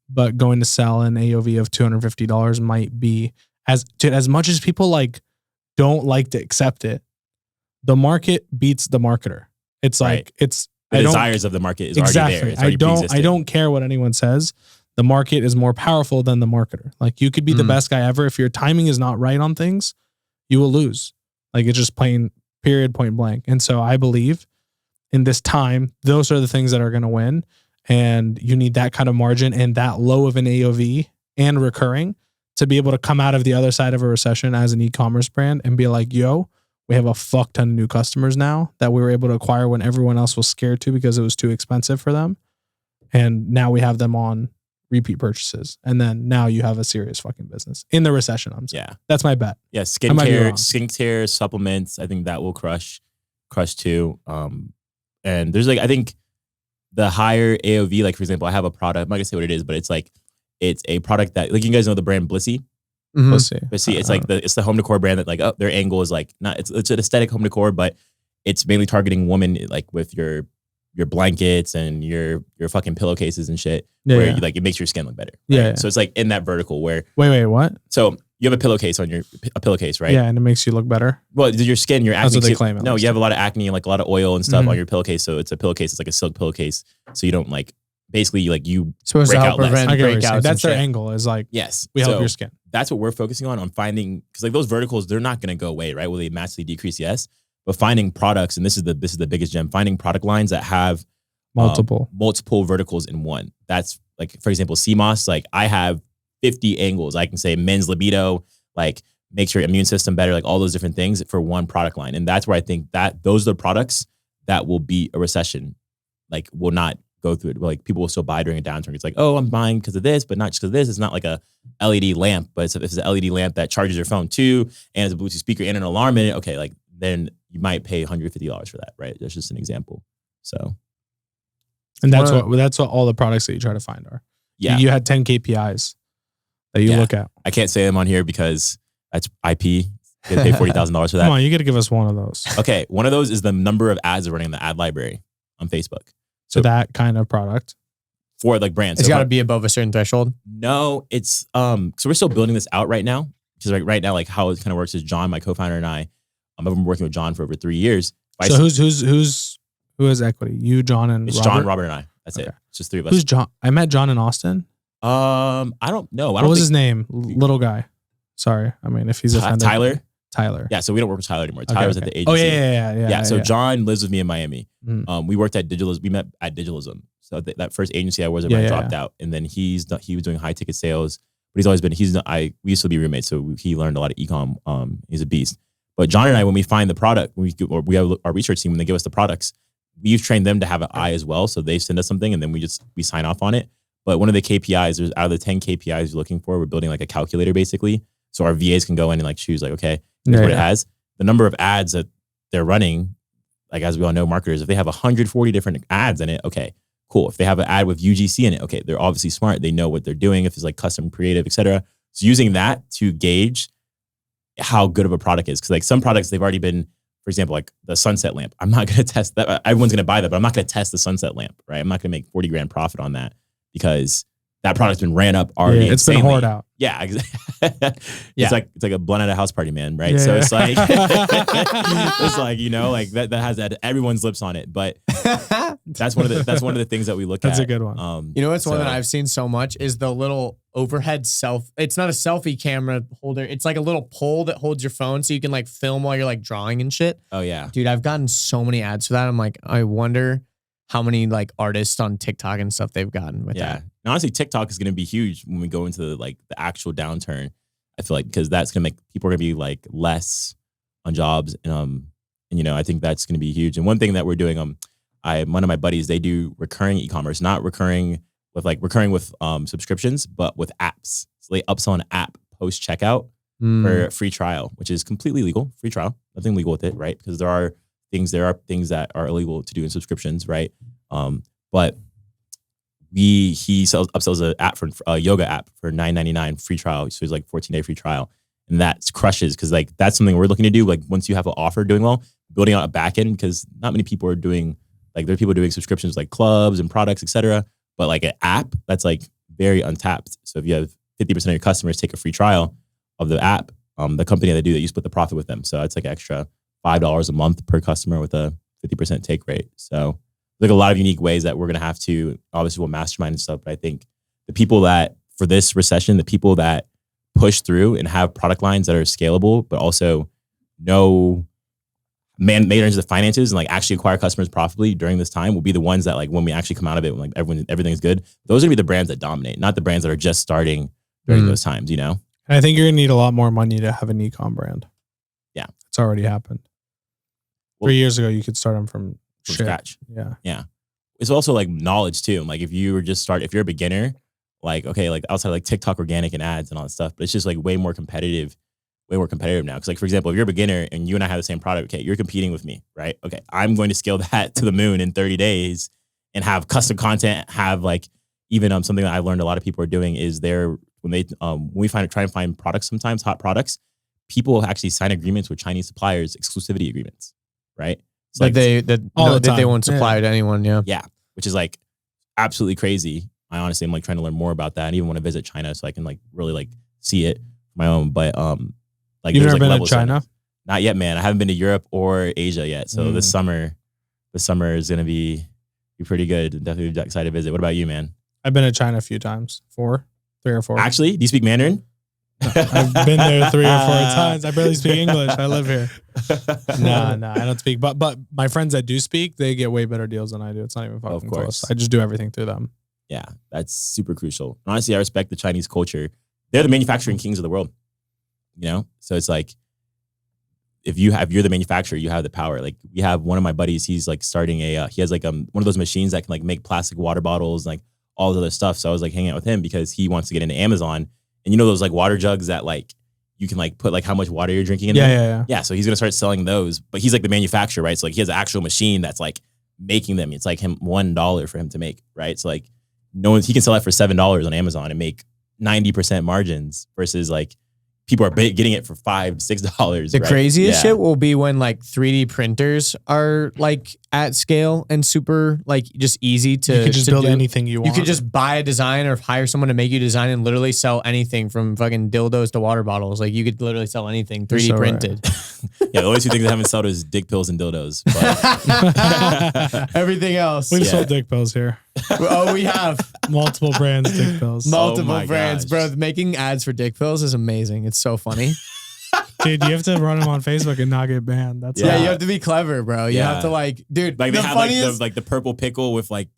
D: But going to sell an AOV of $250 might be as much as people like don't like to accept it. The market beats the marketer. It's like the
A: desires of the market is already there. It's already
D: I don't care what anyone says. The market is more powerful than the marketer. Like you could be the best guy ever. If your timing is not right on things, you will lose. Like it's just plain period, point blank. And so I believe in this time, those are the things that are going to win. And you need that kind of margin and that low of an AOV and recurring to be able to come out of the other side of a recession as an e-commerce brand and be like, yo, we have a fuck ton of new customers now that we were able to acquire when everyone else was scared to because it was too expensive for them. And now we have them on repeat purchases. And then now you have a serious fucking business in the recession. I'm saying.
A: Yeah.
D: That's my bet.
A: Yeah. Skincare, supplements. I think that will crush too. And there's like, I think the higher AOV, like for example, I have a product, I'm not gonna say what it is, but it's a product that like, you guys know the brand Blissy.
C: Mm-hmm.
A: Blissy. It's like it's the home decor brand that like, their angle is like it's an aesthetic home decor, but it's mainly targeting women like with your blankets and your fucking pillowcases and shit, where you, like it makes your skin look better. Right?
D: Yeah.
A: So it's like in that vertical where
D: wait, what?
A: So you have a pillowcase on a pillowcase, right?
D: Yeah, and it makes you look better.
A: Well, your skin, your acne.
D: That's what they claim.
A: No, you have a lot of acne and like a lot of oil and stuff on your pillowcase. So it's a pillowcase. It's like a silk pillowcase. So you don't like basically like you
C: supposed
A: break
C: to help
A: out less.
C: prevent breakouts.
D: That's their
C: shit.
D: angle. Is like we
A: So
D: help your skin.
A: That's what we're focusing on finding, because like those verticals, they're not going to go away, right? Will they massively decrease? Yes, but finding products, and this is the biggest gem. Finding product lines that have multiple verticals in one. That's like, for example, CMOS. Like I have 50 angles. I can say men's libido, like makes your immune system better, like all those different things for one product line. And that's where I think that those are the products that will beat a recession. Like will not go through it. Like people will still buy during a downturn. It's like, oh, I'm buying because of this, but not just because of this. It's not like a LED lamp, but it's an LED lamp that charges your phone too, and it's a Bluetooth speaker and an alarm in it. Okay, like then you might pay $150 for that, right? That's just an example. So,
D: and that's what all the products that you try to find are.
A: Yeah,
D: you had 10 KPIs that you look at.
A: I can't say them on here because that's IP. You pay $40,000 for that.
D: Come on, you got to give us one of those.
A: Okay, one of those is the number of ads running in the ad library on Facebook.
D: So that kind of product
A: for like brands.
C: It's got to be above a certain threshold.
A: No, it's so we're still building this out right now. Because right now, like how it kind of works is John, my co-founder, and I've been working with John for over 3 years.
D: So who has equity? You, John, and
A: it's
D: Robert?
A: John, Robert, and I. That's it. It's just three of us.
D: Who's John? I met John in Austin.
A: I don't know.
D: What was his name? Little guy. Sorry. I mean, if he's offended. Tyler.
A: Yeah, so we don't work with Tyler anymore. Tyler was at the agency.
D: Oh yeah.
A: So John lives with me in Miami.
D: Mm.
A: We worked at Digitalism. We met at Digitalism. So that first agency I was at, I dropped out, and then he was doing high ticket sales. But we used to be roommates, so he learned a lot of Ecomm. He's a beast. But John and I, when we find the product, we have our research team, when they give us the products, we've trained them to have an eye as well. So they send us something and then we sign off on it. But one of the KPIs, there's out of the 10 KPIs you're looking for, we're building like a calculator basically. So our VAs can go in and like choose like, okay, here's what it has. The number of ads that they're running, like as we all know, marketers, if they have 140 different ads in it, okay, cool. If they have an ad with UGC in it, okay, they're obviously smart. They know what they're doing. If it's like custom creative, etc. So using that to gauge how good of a product is. Because like some products, they've already been, for example, like the sunset lamp. I'm not going to test that. Everyone's going to buy that, but I'm not going to test the sunset lamp, right? I'm not going to make 40 grand profit on that because that product's been ran up already.
D: Yeah, it's been hoard out.
A: Yeah, exactly. It's like a blunt at a house party, man, right? So it's like it's like, you know, like that has everyone's lips on it. But that's one of the things that we look at.
D: That's a good one.
C: You know what's one that I've seen so much is the little overhead it's not a selfie camera holder. It's like a little pole that holds your phone so you can like film while you're like drawing and shit.
A: Oh yeah.
C: Dude, I've gotten so many ads for that. I'm like, I wonder how many like artists on TikTok and stuff they've gotten with that.
A: And honestly, TikTok is going to be huge when we go into the actual downturn. I feel like because that's going to make people are going to be like less on jobs, and you know, I think that's going to be huge. And one thing that we're doing, one of my buddies, they do recurring e-commerce, not recurring with subscriptions, but with apps. So they upsell an app post checkout for a free trial, which is completely legal. Free trial, nothing legal with it, right? Because there are things that are illegal to do in subscriptions, right? But he upsells an app for a yoga app for $9.99 free trial. So it's like 14-day free trial. And that crushes because like that's something we're looking to do. Like once you have an offer doing well, building out a back end, because not many people are doing, like there are people doing subscriptions like clubs and products, etc. But like an app that's like very untapped. So if you have 50% of your customers take a free trial of the app, the company that do that, you split the profit with them. So it's like extra $5 a month per customer with a 50% take rate. So like a lot of unique ways that we're going to have to, obviously we'll mastermind and stuff, but I think the people that for this recession, the people that push through and have product lines that are scalable, but also manage the finances and like actually acquire customers profitably during this time will be the ones that like when we actually come out of it, when like everything's good, those are gonna be the brands that dominate, not the brands that are just starting during those times, you know?
D: And I think you're gonna need a lot more money to have an ecom brand.
A: Yeah.
D: It's already happened. 3 years ago, you could start them from
A: scratch.
D: Yeah.
A: Yeah. It's also like knowledge too. Like if you're a beginner, like, okay, like outside like TikTok, organic and ads and all that stuff, but it's just like way more competitive now. Cause like, for example, if you're a beginner and you and I have the same product, okay, you're competing with me, right? Okay. I'm going to scale that to the moon in 30 days and have custom content, have like, even something that I've learned a lot of people are doing is when we try and find products, sometimes hot products, people actually sign agreements with Chinese suppliers, exclusivity agreements, right? It's
C: that they won't supply to anyone. Yeah.
A: Yeah. Which is like absolutely crazy. I honestly am like trying to learn more about that. I even want to visit China so I can like really like see it my own. But like
D: you've never
A: like
D: been to China?
A: Not yet, man. I haven't been to Europe or Asia yet. So this summer is gonna be pretty good. Definitely excited to visit. What about you, man?
D: I've been to China a few times. 3 or 4.
A: Actually, do you speak Mandarin?
D: I've been there 3 or 4 times. I barely speak English. I live here. No, I don't speak. But my friends that do speak, they get way better deals than I do. It's not even fucking close. I just do everything through them.
A: Yeah, that's super crucial. Honestly, I respect the Chinese culture. They're the manufacturing kings of the world. You know, so it's like if you're the manufacturer, you have the power. Like we have one of my buddies. He's like starting he has like one of those machines that can like make plastic water bottles, like all the other stuff. So I was like hanging out with him because he wants to get into Amazon. And you know those like water jugs that like you can like put like how much water you're drinking in there? Yeah. So he's gonna start selling those, but he's like the manufacturer, right? So like he has an actual machine that's like making them. It's like $1 for him to make, right? So like he can sell that for $7 on Amazon and make 90% margins versus like people are getting it for $5, $6.
C: The craziest shit will be when like 3D printers are like at scale and super like just easy to.
D: You could just build anything you want.
C: You could just buy a design or hire someone to make you design and literally sell anything from fucking dildos to water bottles. Like you could literally sell anything 3D printed.
A: Yeah, the only 2 things I haven't sold is dick pills and dildos. But
C: everything else.
D: We've sold dick pills here.
C: Oh, we have
D: multiple brands dick pills.
C: Multiple brands, bro. Making ads for dick pills is amazing. It's so funny.
D: Dude, you have to run them on Facebook and not get banned. That's
C: you have to be clever, bro. You have to like, dude.
A: Like they have like the purple pickle with like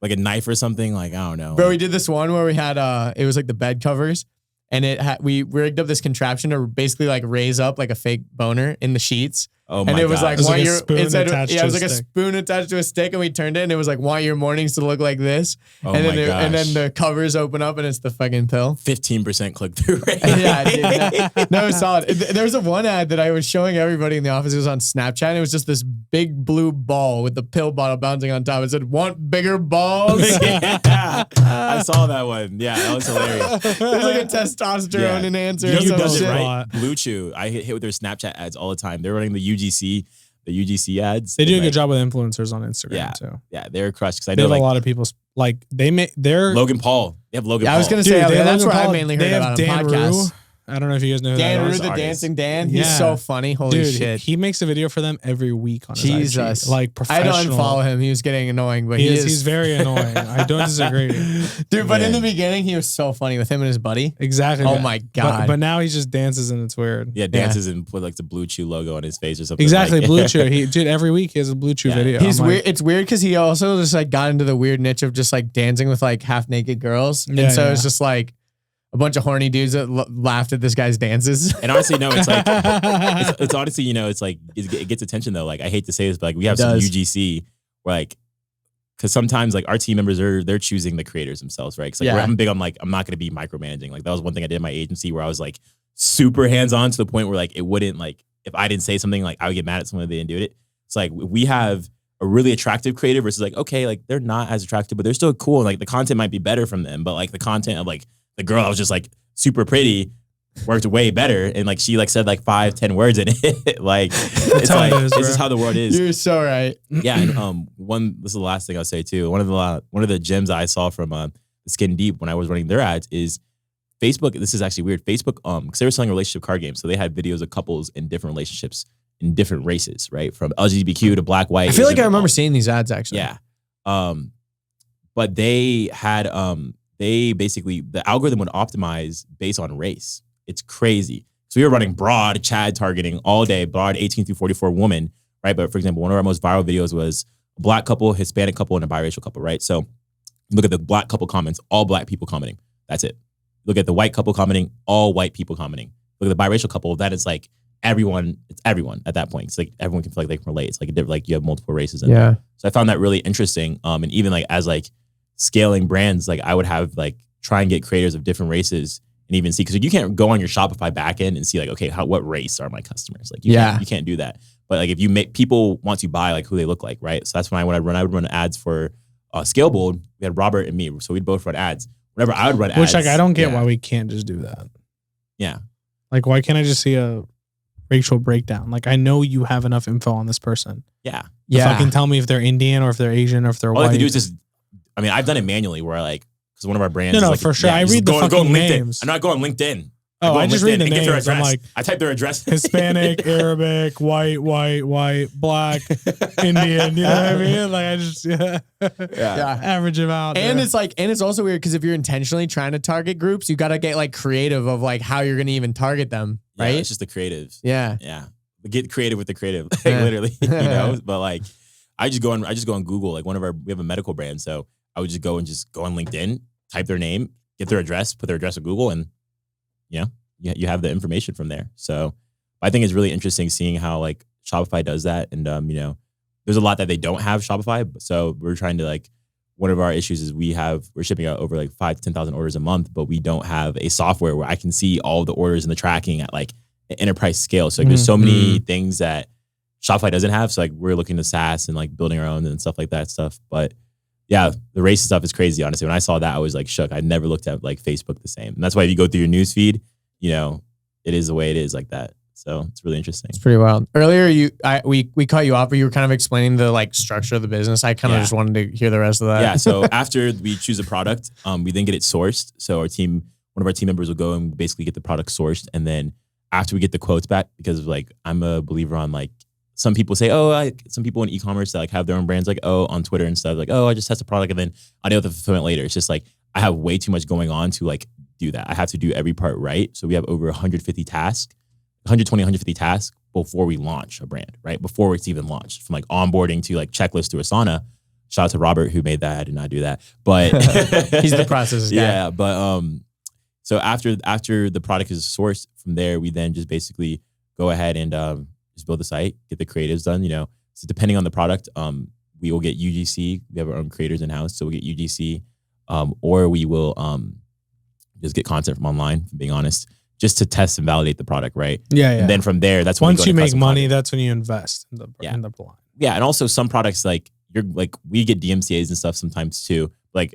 A: a knife or something. Like I don't know,
C: bro. We did this one where we had it was like the bed covers, and we rigged up this contraption to basically like raise up like a fake boner in the sheets.
A: Oh my
C: and it was
A: gosh.
C: like,
D: It was like
C: want
D: a
C: your,
D: spoon
C: it said,
D: attached
C: yeah,
D: to
C: it was
D: a
C: like a
D: stick.
C: spoon attached to a stick, and we turned it, and it was like, want your mornings to look like this.
A: Oh
C: and then
A: my gosh.
C: and then the covers open up, and it's the fucking pill.
A: 15% click through rate.
C: Yeah, dude, no, it was solid. There was a one ad that I was showing everybody in the office. It was on Snapchat. And it was just this big blue ball with the pill bottle bouncing on top. It said, "Want bigger balls?"
A: Yeah. I saw that one. Yeah, that was hilarious.
C: It was like a testosterone enhancer.
A: You know
C: or
A: who
C: some
A: does it,
C: shit.
A: right? Blue Chew. I hit with their Snapchat ads all the time. They're running the UGC ads.
D: They do a
A: And,
D: good
A: like,
D: job with influencers on Instagram
A: Yeah.
D: too.
A: Yeah, they're crushed because I
D: They
A: know
D: have a
A: like
D: lot of people like they make their
A: Logan Paul. They have Logan
C: Yeah,
A: Paul.
C: I was gonna
D: Dude,
C: say
D: they have
C: that's
D: Logan
C: where I
D: Paul.
C: mainly
D: They
C: heard
D: have
C: about on
D: Dan
C: podcasts.
D: Rue. I don't know if you guys know who
C: Dan
D: that
C: Rue,
D: is.
C: the
A: artist.
C: dancing Dan. He's
D: Yeah.
C: so funny. Holy
D: Dude,
C: shit.
D: he makes a video for them every week on his
C: Jesus.
D: IG. Like
C: I had
D: professional.
C: to unfollow him. He was getting annoying, but
D: He's very annoying. I don't disagree.
C: Dude, but in the
A: Man.
C: beginning, he was so funny with him and his buddy.
D: Exactly.
C: Oh
D: but-
C: my God.
D: But now he just dances and it's weird.
A: Yeah, dances and put like the Blue Chew logo on his face or something.
D: Exactly.
A: Like,
D: Blue Chew. Dude, every week he has a Blue Chew
A: Yeah.
D: video.
C: He's
D: I'm like,
C: weird. It's weird because he also just like got into the weird niche of just like dancing with like half naked girls.
D: Yeah,
C: and so
D: yeah.
C: it's just like a bunch of horny dudes that laughed at this guy's dances.
A: And honestly, no, it's like it's honestly, it's like it gets attention though. Like I hate to say this, but like we have
C: It
A: some
C: does.
A: UGC where like because sometimes like our team members they're choosing the creators themselves, right? Because like
C: Yeah.
A: I'm big on like I'm not gonna be micromanaging. Like that was one thing I did in my agency where I was like super hands on to the point where like it wouldn't like if I didn't say something like I would get mad at someone if they didn't do it. It's like we have a really attractive creator versus like okay like they're not as attractive but they're still cool and like the content might be better from them but like the content of like the girl I was just like super pretty worked way better and like she like said like 5-10 words in it like it's
D: how
A: like
D: it is,
A: this is
D: bro.
A: how the world is.
C: You're so right.
A: Yeah, and this is the last thing I'll say too. One of the gems I saw from Skin Deep when I was running their ads is Facebook. This is actually weird. Facebook, because they were selling relationship card games, so they had videos of couples in different relationships in different races, right? From LGBTQ to black, white.
C: I feel like
A: Asian,
C: I remember
A: all-
C: seeing these ads actually.
A: Yeah, but they had they basically the algorithm would optimize based on race. It's crazy. So we were running broad Chad targeting all day, broad 18 through 44 woman, right? But for example, one of our most viral videos was a black couple, Hispanic couple, and a biracial couple, right? So look at the black couple comments, all black people commenting. That's it. Look at the white couple commenting, all white people commenting. Look at the biracial couple, that is like everyone, it's everyone at that point. It's like everyone can feel like they can relate. It's like a different, like you have multiple races in there.
C: Yeah.
A: So I found that really interesting. And even like as like scaling brands, like I would have like try and get creators of different races and even see, because you can't go on your Shopify backend and see like, okay, what race are my customers? Like you can't do that. But like if you make people want to buy like who they look like, right? So that's when I would run ads for Scalebold. We had Robert and me, so we'd both run ads. Whenever I would run ads,
D: which like I don't get
A: yeah.
D: why we can't just do that.
A: Yeah.
D: Like why can't I just see a racial breakdown? Like I know you have enough info on this person.
A: Yeah.
D: To fucking tell me if they're Indian or if they're Asian or if they're
A: All
D: white.
A: I have to do is just, I mean, I've done it manually where I like, because one of our brands
D: No,
A: is like,
D: for sure. I
A: just
D: read the
A: go on
D: fucking
A: LinkedIn.
D: names.
A: I'm not going on LinkedIn.
D: Oh,
A: go
D: I
A: on
D: just
A: LinkedIn
D: read the
A: and get their
D: names. I'm
A: address.
D: like
A: I type their address.
D: Hispanic, Arabic, white, black, Indian. You know what I mean? Like I just average them out.
C: And
D: there.
C: it's like, and it's also weird because if you're intentionally trying to target groups, you got to get like creative of like how you're going to even target them,
A: Yeah,
C: right?
A: it's just the creatives.
C: Yeah.
A: Yeah. Get creative with the creative, like,
C: Yeah.
A: literally, but like, I just go on Google, like we have a medical brand. So I would just go on LinkedIn, type their name, get their address, put their address in Google and you have the information from there. So I think it's really interesting seeing how like Shopify does that. And, there's a lot that they don't have Shopify. So we're trying to like, one of our issues is we're shipping out over like 5,000 to 10,000 orders a month, but we don't have a software where I can see all the orders and the tracking at like an enterprise scale. So like, there's so many things that Shopify doesn't have. So like we're looking to SaaS and like building our own and stuff like that stuff. But yeah, the racist stuff is crazy. Honestly, when I saw that, I was like shook. I never looked at like Facebook the same. And that's why if you go through your news feed, it is the way it is like that. So it's really interesting.
C: It's pretty wild. Earlier, we cut you off, but you were kind of explaining the like structure of the business. I kind of just wanted to hear the rest of that.
A: Yeah. So after we choose a product, we then get it sourced. So one of our team members will go and basically get the product sourced. And then after we get the quotes back, because like I'm a believer on like, some people say, some people in e-commerce that like have their own brands, like, on Twitter and stuff, like, I just test a product and then I'll deal with the fulfillment later. It's just like, I have way too much going on to like do that. I have to do every part right. So we have over 150 tasks, 150 tasks before we launch a brand, right? Before it's even launched, from like onboarding to like checklist to Asana. Shout out to Robert who made that. I did not do that, but
C: He's the process guy.
A: Yeah. But, so after the product is sourced from there, we then just basically go ahead and, just build the site, get the creatives done. So depending on the product, we will get UGC. We have our own creators in house, so we'll get UGC, or we will just get content from online. If I'm being honest, just to test and validate the product, right?
D: Yeah.
A: And then from there, that's when
D: once
A: we go
D: you
A: to
D: make
A: custom
D: money,
A: content.
D: that's when you invest in the line.
A: Yeah, and also some products we get DMCAs and stuff sometimes too. Like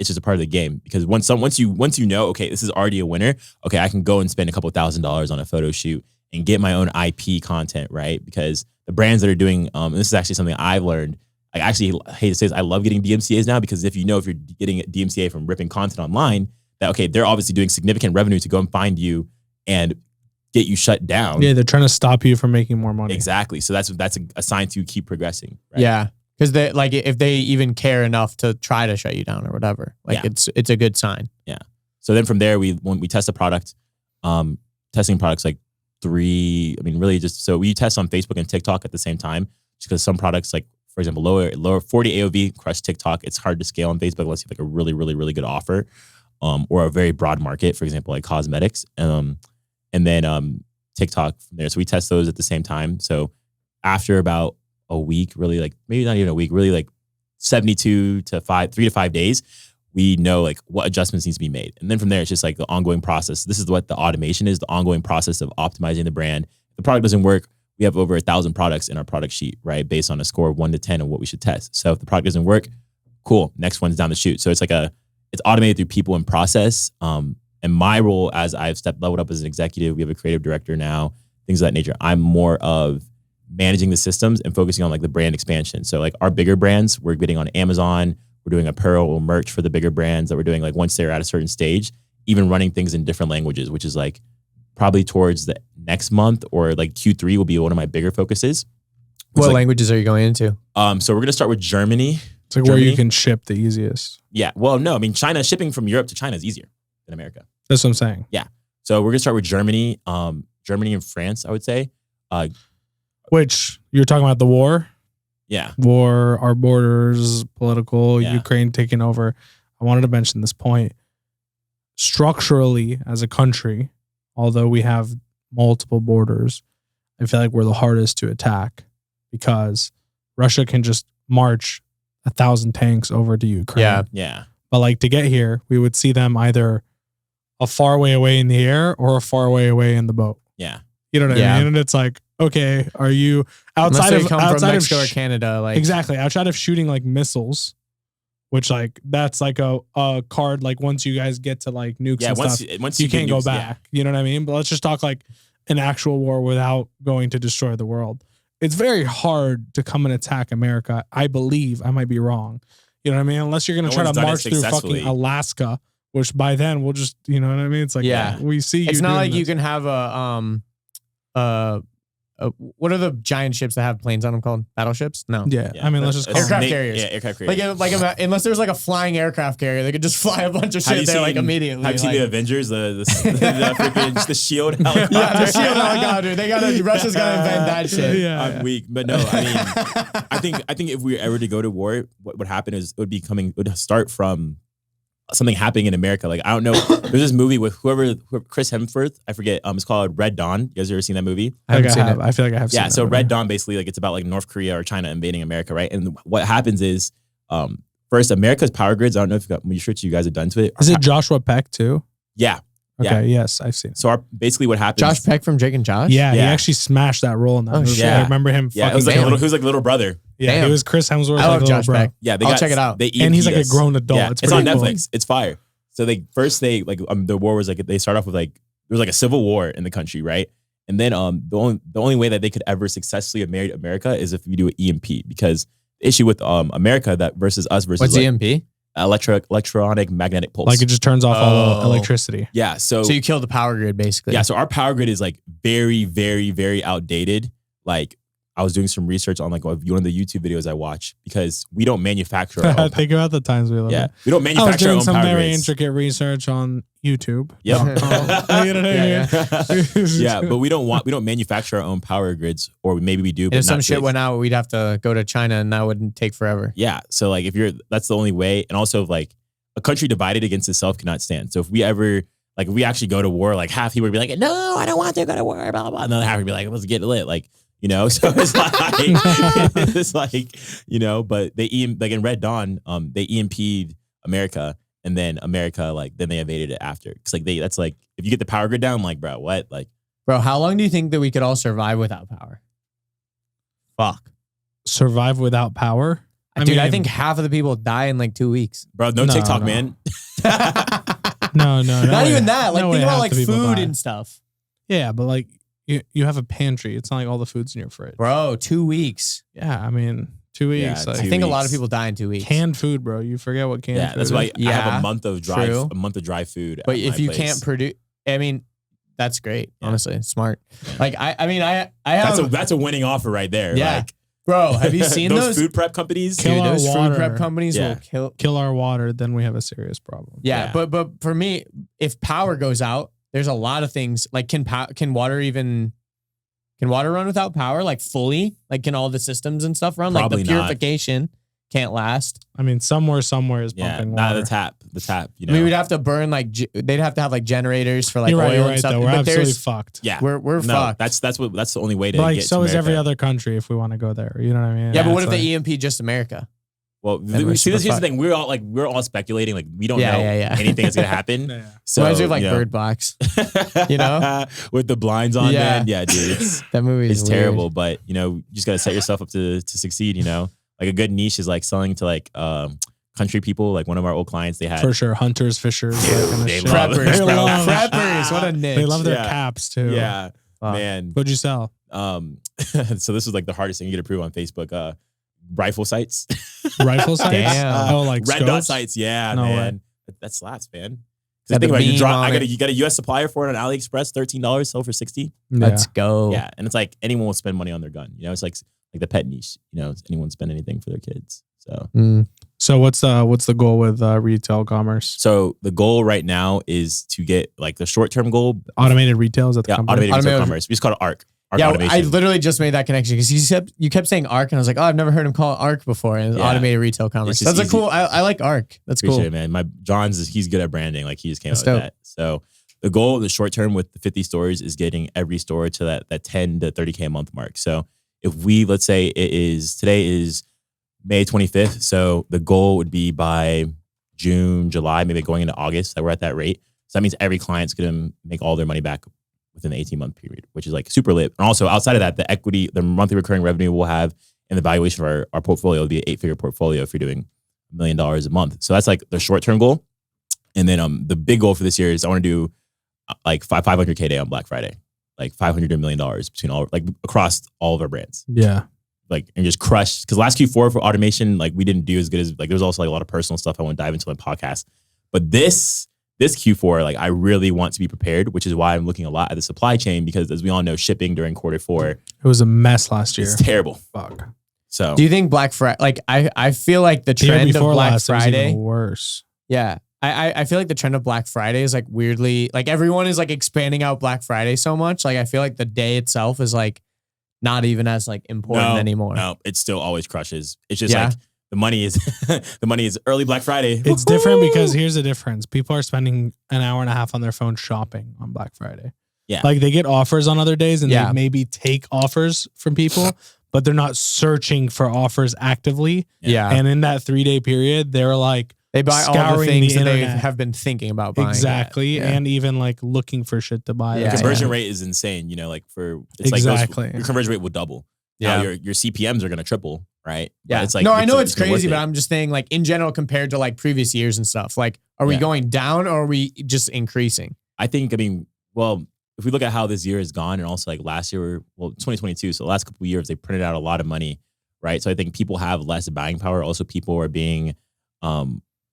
A: it's just a part of the game because once you know, okay, this is already a winner. Okay, I can go and spend a couple $1,000s on a photo shoot and get my own IP content, right? Because the brands that are doing, and this is actually something I've learned. I actually hate to say this, I love getting DMCAs now because if you're getting a DMCA from ripping content online, that okay, they're obviously doing significant revenue to go and find you and get you shut down.
D: Yeah, they're trying to stop you from making more money.
A: Exactly. So that's a sign to keep progressing. Right?
C: Yeah. Because they if they even care enough to try to shut you down or whatever, it's a good sign.
A: Yeah. So then from there, when we test a product, testing products like so we test on Facebook and TikTok at the same time, just because some products like, for example, lower 40 AOV crush TikTok. It's hard to scale on Facebook unless you have like a really, really, really good offer, or a very broad market, for example, like cosmetics. And then TikTok from there. So we test those at the same time. So after about a week, really like maybe not even a week, really like 72 to 3 to 5 days, we know like what adjustments needs to be made. And then from there, it's just like the ongoing process. This is what the automation is, the ongoing process of optimizing the brand. If the product doesn't work, we have over 1,000 products in our product sheet, right? Based on a score of 1 to 10 and what we should test. So if the product doesn't work, cool, next one's down the chute. So it's it's automated through people and process. And my role as I've leveled up as an executive, we have a creative director now, things of that nature. I'm more of managing the systems and focusing on like the brand expansion. So like our bigger brands, we're getting on Amazon, we're doing apparel or merch for the bigger brands that we're doing like once they're at a certain stage, even running things in different languages, which is like probably towards the next month or like Q3 will be one of my bigger focuses.
C: What languages are you going into?
A: So we're going to start with Germany.
D: It's like where you can ship the easiest.
A: Yeah. Well, no, I mean, shipping from Europe to China is easier than America.
D: That's what I'm saying.
A: Yeah. So we're going to start with Germany, Germany and France, I would say.
D: Which you're talking about the war?
A: Yeah.
D: War, our borders, political,
A: Yeah.
D: Ukraine taking over. I wanted to mention this point. Structurally, as a country, although we have multiple borders, I feel like we're the hardest to attack because Russia can just march 1,000 tanks over to Ukraine.
C: Yeah.
A: Yeah.
D: But like to get here, we would see them either a far way away in the air or a far way away in the boat.
A: Yeah.
D: You know what I mean? And it's like, okay, are you outside
C: Unless
D: of
C: they come
D: outside
C: from
D: of
C: Mexico or Canada? Like
D: exactly outside of shooting like missiles, which like that's like a card. Like once you guys get to like nukes and
A: once
D: stuff, you
A: get
D: can't go
A: nukes,
D: back. You know what I mean? But let's just talk like an actual war without going to destroy the world. It's very hard to come and attack America. I believe I might be wrong. You know what I mean? Unless you're gonna try to march through fucking Alaska, which by then we'll just, you know what I mean? It's like,
C: Yeah.
D: we see you.
C: it's not like
D: this.
C: you can have what are the giant ships that have planes on them called? Battleships? No.
D: Yeah. I mean, let's just call
C: Aircraft
D: them.
C: carriers.
A: Yeah, aircraft carriers.
C: Unless there's like a flying aircraft carrier, they could just fly a bunch of shit there like immediately.
A: Have you seen the Avengers? The freaking the shield helicopter?
C: Yeah, the shield helicopter. Russia's gotta invent that shit.
D: Yeah.
A: I'm weak, but no. I mean, I think if we were ever to go to war, what would happen is it would start from something happening in America. Like I don't know. There's this movie with whoever Chris Hemsworth. I forget. It's called Red Dawn. You guys ever seen that movie?
D: I feel like I have seen
A: Yeah.
D: that
A: So
D: movie.
A: Red Dawn basically like it's about like North Korea or China invading America, right? And what happens is, first America's power grids. I don't know if you research you guys have done to it.
D: Is it Joshua Peck too?
A: Yeah.
D: Okay. Yes, I've seen it.
A: So basically what happens?
C: Josh Peck from Jake and Josh?
D: Yeah, he
A: Yeah.
D: actually smashed that role in that movie.
A: yeah.
D: I remember him.
A: Yeah, it
D: fucking
A: was like
C: Damn.
A: he was like little brother.
D: Yeah,
C: Damn.
D: he was Chris Hemsworth's
C: I love
D: like
C: Josh
D: little bro.
C: Peck.
A: Yeah,
C: I'll check it out.
A: They
D: And he's like
A: EMP'd
D: a
A: us.
D: grown adult.
A: Yeah,
D: It's
A: it's on
D: pretty cool.
A: Netflix. It's fire. So the war was like they start off with like there was like a civil war in the country, right? And then the only way that they could ever successfully invade America is if we do an EMP, because the issue with America that versus us versus
C: What's
A: like,
C: EMP?
A: electronic magnetic pulse.
D: Like it just turns off all
C: Oh.
D: electricity.
A: yeah, so
C: So you kill the power grid basically.
A: yeah, so our power grid is like very, very, very outdated. Like I was doing some research on like one of the YouTube videos I watch because we don't manufacture our own
D: Think about the times we live
A: yeah,
D: in.
A: we don't
D: I was
A: manufacture our
D: doing
A: own
D: some
A: power
D: very
A: grids.
D: intricate research on YouTube.
A: Yep.
D: You know what I mean?
A: Yeah, but we don't manufacture our own power grids, or maybe we do. But
C: If some
A: not
C: shit
A: big.
C: went out, we'd have to go to China and that wouldn't take forever.
A: Yeah, so like that's the only way, and also like a country divided against itself cannot stand. So if we actually go to war, like half people would be like, no, I don't want to go to war, blah blah blah, and then half would be like, let's get lit, like So it's like, but they like in Red Dawn, they EMP'd America, and then America, like, then they invaded it after. Cause like that's like, if you get the power grid down, like, bro, what? Like,
C: Bro, how long do you think that we could all survive without power? Fuck.
D: Survive without power?
C: Dude, I think half of the people die in like 2 weeks.
A: bro, no TikTok,
D: no.
A: man.
D: No.
C: Not even that. Like,
D: no
C: think
D: way
C: about
D: half
C: like
D: the people
C: food
D: die.
C: and stuff.
D: Yeah, but like you have a pantry. It's not like all the food's in your fridge.
C: Bro, 2 weeks.
D: Yeah, I mean 2 weeks.
A: Yeah,
D: like,
C: I think a lot of
A: weeks.
C: people die in 2 weeks.
D: canned food, bro. You forget what canned
A: Yeah,
D: food
A: that's
D: is.
A: why I have
C: Yeah,
A: a month of dry food.
C: But
A: at
C: if
A: my
C: you
A: place.
C: can't produce, I mean, that's great.
A: Yeah.
C: Honestly, smart. Like I have.
A: that's a winning offer right there.
C: Yeah.
A: Like,
C: Bro, have you seen
A: those
C: those?
A: food prep companies?
D: Kill
C: Dude,
D: our
C: those
D: water.
C: food prep companies
A: Yeah.
C: will kill.
D: Kill our water, then we have a serious problem.
C: Yeah,
A: Yeah.
C: but for me, if power goes out, there's a lot of things. Like, can water run without power? Like fully? Like, can all the systems and stuff run?
A: Probably
C: like the
A: not.
C: purification can't last.
D: I mean, somewhere is
A: Yeah,
D: pumping
A: not
D: water.
A: the tap.
C: I mean, we'd have to burn like they'd have to have like generators for like
D: You're
C: oil
D: right,
C: and stuff.
D: though. We're
C: But
D: absolutely
C: there's
D: fucked.
A: Yeah,
C: we're
A: no,
C: fucked.
A: that's the only way to
D: But like,
A: get
D: so
A: to
D: is every
A: America.
D: other country if we want to go there. You know what I mean?
C: Yeah, but
D: It's
C: what if
D: like,
C: they EMP just America?
A: Well,
C: Then we're
A: see,
C: super
A: here's the
C: fucked.
A: thing: we're all speculating. Like, we don't
C: Yeah,
A: know
C: yeah.
A: anything that's gonna happen.
D: Yeah.
A: So
C: Reminds me of like
A: you know.
C: Bird Box. You know?
A: with the blinds on,
C: Yeah.
A: man. Yeah, dude,
C: That movie is
A: it's
C: weird.
A: terrible. But you just gotta set yourself up to succeed. Like a good niche is like selling to like country people. Like one of our old clients, they had
D: For sure. Hunters, fishers, that kind of
A: they
D: shit.
A: love it.
C: Preppers,
D: They
C: bro.
D: love-
C: Preppers. What a niche.
D: They love their
A: Yeah.
D: caps too.
A: yeah,
C: Fuck.
A: man.
D: What'd you sell?
A: So this was like the hardest thing you get approved on Facebook. Rifle sites,
D: Rifle sites?
C: Damn.
D: Oh, like
A: red dot
D: scopes?
A: sites. Yeah,
D: No
A: man. That slaps, man.
C: Got
A: Think
C: the
A: about it.
C: beam on it.
A: You got a US supplier for it on AliExpress, $13, sell for $60.
C: Let's go.
A: Yeah, and it's like anyone will spend money on their gun. It's like the pet niche. Anyone spend anything for their kids. So
C: Mm.
D: So what's the goal with retail commerce?
A: So the goal right now is to get like the short term goal.
D: Automated retail is that the
A: Yeah,
D: company?
A: automated retail
C: Automated-
A: commerce. We just call it ARC. ARC
C: Yeah,
A: automation.
C: I literally just made that connection because you kept saying ARC, and I was like, oh, I've never heard him call it ARC before. And it's
A: Yeah.
C: automated retail commerce.
A: It's just
C: That's a cool.
A: easy.
C: I like ARC. That's
A: Appreciate
C: cool.
A: it, man. My he's good at branding. Like he just came
C: That's
A: out with
C: dope.
A: that. So the goal, the short term with the 50 stores is getting every store to that 10 to 30K a month mark. So if let's say today is May 25th. So the goal would be by June, July, maybe going into August that we're at that rate. So that means every client's going to make all their money back within the 18-month period, which is like super lit. And also outside of that, the equity, the monthly recurring revenue we'll have and the valuation of our portfolio will be an 8-figure portfolio if you're doing $1 million a month. So that's like the short-term goal. And then the big goal for this year is I want to do like 500K day on Black Friday, like $500 to $1 million between across all of our brands.
D: Yeah.
A: Like, and just crush. Because last Q4 for automation, like we didn't do as good as, like there was also like a lot of personal stuff I want to dive into in podcast. But this Q4, like I really want to be prepared, which is why I'm looking a lot at the supply chain, because as we all know, shipping during Q4
D: It was a mess last year.
A: is terrible.
D: Fuck.
A: So
C: Do you think Black Friday? Like I feel like the
D: The year
C: trend of
D: before
C: Black
D: last, it was
C: Friday.
D: even worse.
C: Yeah. I feel like the trend of Black Friday is like weirdly, like everyone is like expanding out Black Friday so much. Like I feel like the day itself is like not even as like important anymore.
A: No, it still always crushes. It's just
C: Yeah.
A: like the money is early Black Friday.
D: It's different because here's the difference. People are spending an hour and a half on their phone shopping on Black Friday.
A: Yeah.
D: Like they get offers on other days and
C: Yeah.
D: they maybe take offers from people, but they're not searching for offers actively.
C: Yeah.
D: And in that 3-day period, they're like
C: They buy all the
D: scouring
C: things
D: the
C: that they
D: internet.
C: have been thinking about buying.
D: exactly
C: Yeah.
D: and even like looking for shit to buy.
C: Yeah,
A: The conversion rate is insane. Like it's
D: Exactly.
A: like your conversion rate will double.
C: Yeah.
A: Now your CPMs are gonna triple, right?
C: Yeah.
A: But it's like
C: no, I know it's
A: been
C: crazy,
A: worth
C: but
A: it.
C: I'm just saying like in general compared to like previous years and stuff, like are we
A: Yeah.
C: going down or are we just increasing?
A: I mean, well, if we look at how this year has gone, and also like last year, 2022, so the last couple of years, they printed out a lot of money, right? So I think people have less buying power. Also, people are being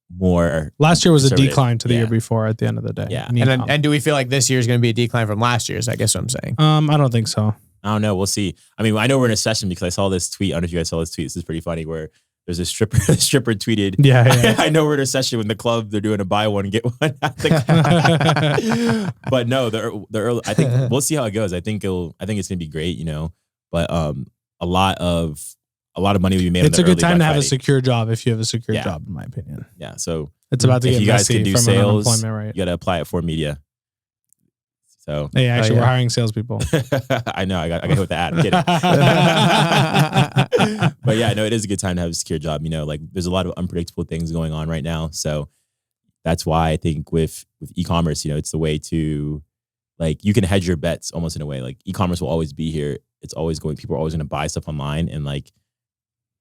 A: more.
D: Last year was a
A: conservative.
D: decline to the year
A: Yeah.
D: before at the end of the day.
A: Yeah.
D: in
C: And
D: e-com.
C: do we feel like this year is going to be a decline from last year's? I guess what I'm saying.
D: I don't think so.
A: I don't know. We'll see. I mean, I know we're in a session because I saw this tweet. I don't know if you guys saw this tweet. This is pretty funny where there's a stripper tweeted.
D: Yeah.
A: I know we're in a session when the club, they're doing a buy one, get one. But no, the early, I think we'll see how it goes. I think it's going to be great, but a lot of money will be made.
D: It's
A: on
D: a
A: the
D: good
A: early
D: time to
A: Black
D: have a
A: Friday.
D: secure job if you have a secure
A: Yeah.
D: job, in my opinion.
A: Yeah. So
D: It's about to
A: if
D: get
A: you guys
D: messy
A: can do
D: from an
A: sales,
D: unemployment rate.
A: you got to apply it for media. So
D: Hey, actually,
C: yeah.
D: we're hiring salespeople.
A: I know I got hit with the ad. I'm kidding. But yeah, no, it is a good time to have a secure job. Like there's a lot of unpredictable things going on right now. So that's why I think with e-commerce, it's the way to, like, you can hedge your bets almost in a way. Like e-commerce will always be here. It's always people are always going to buy stuff online, and like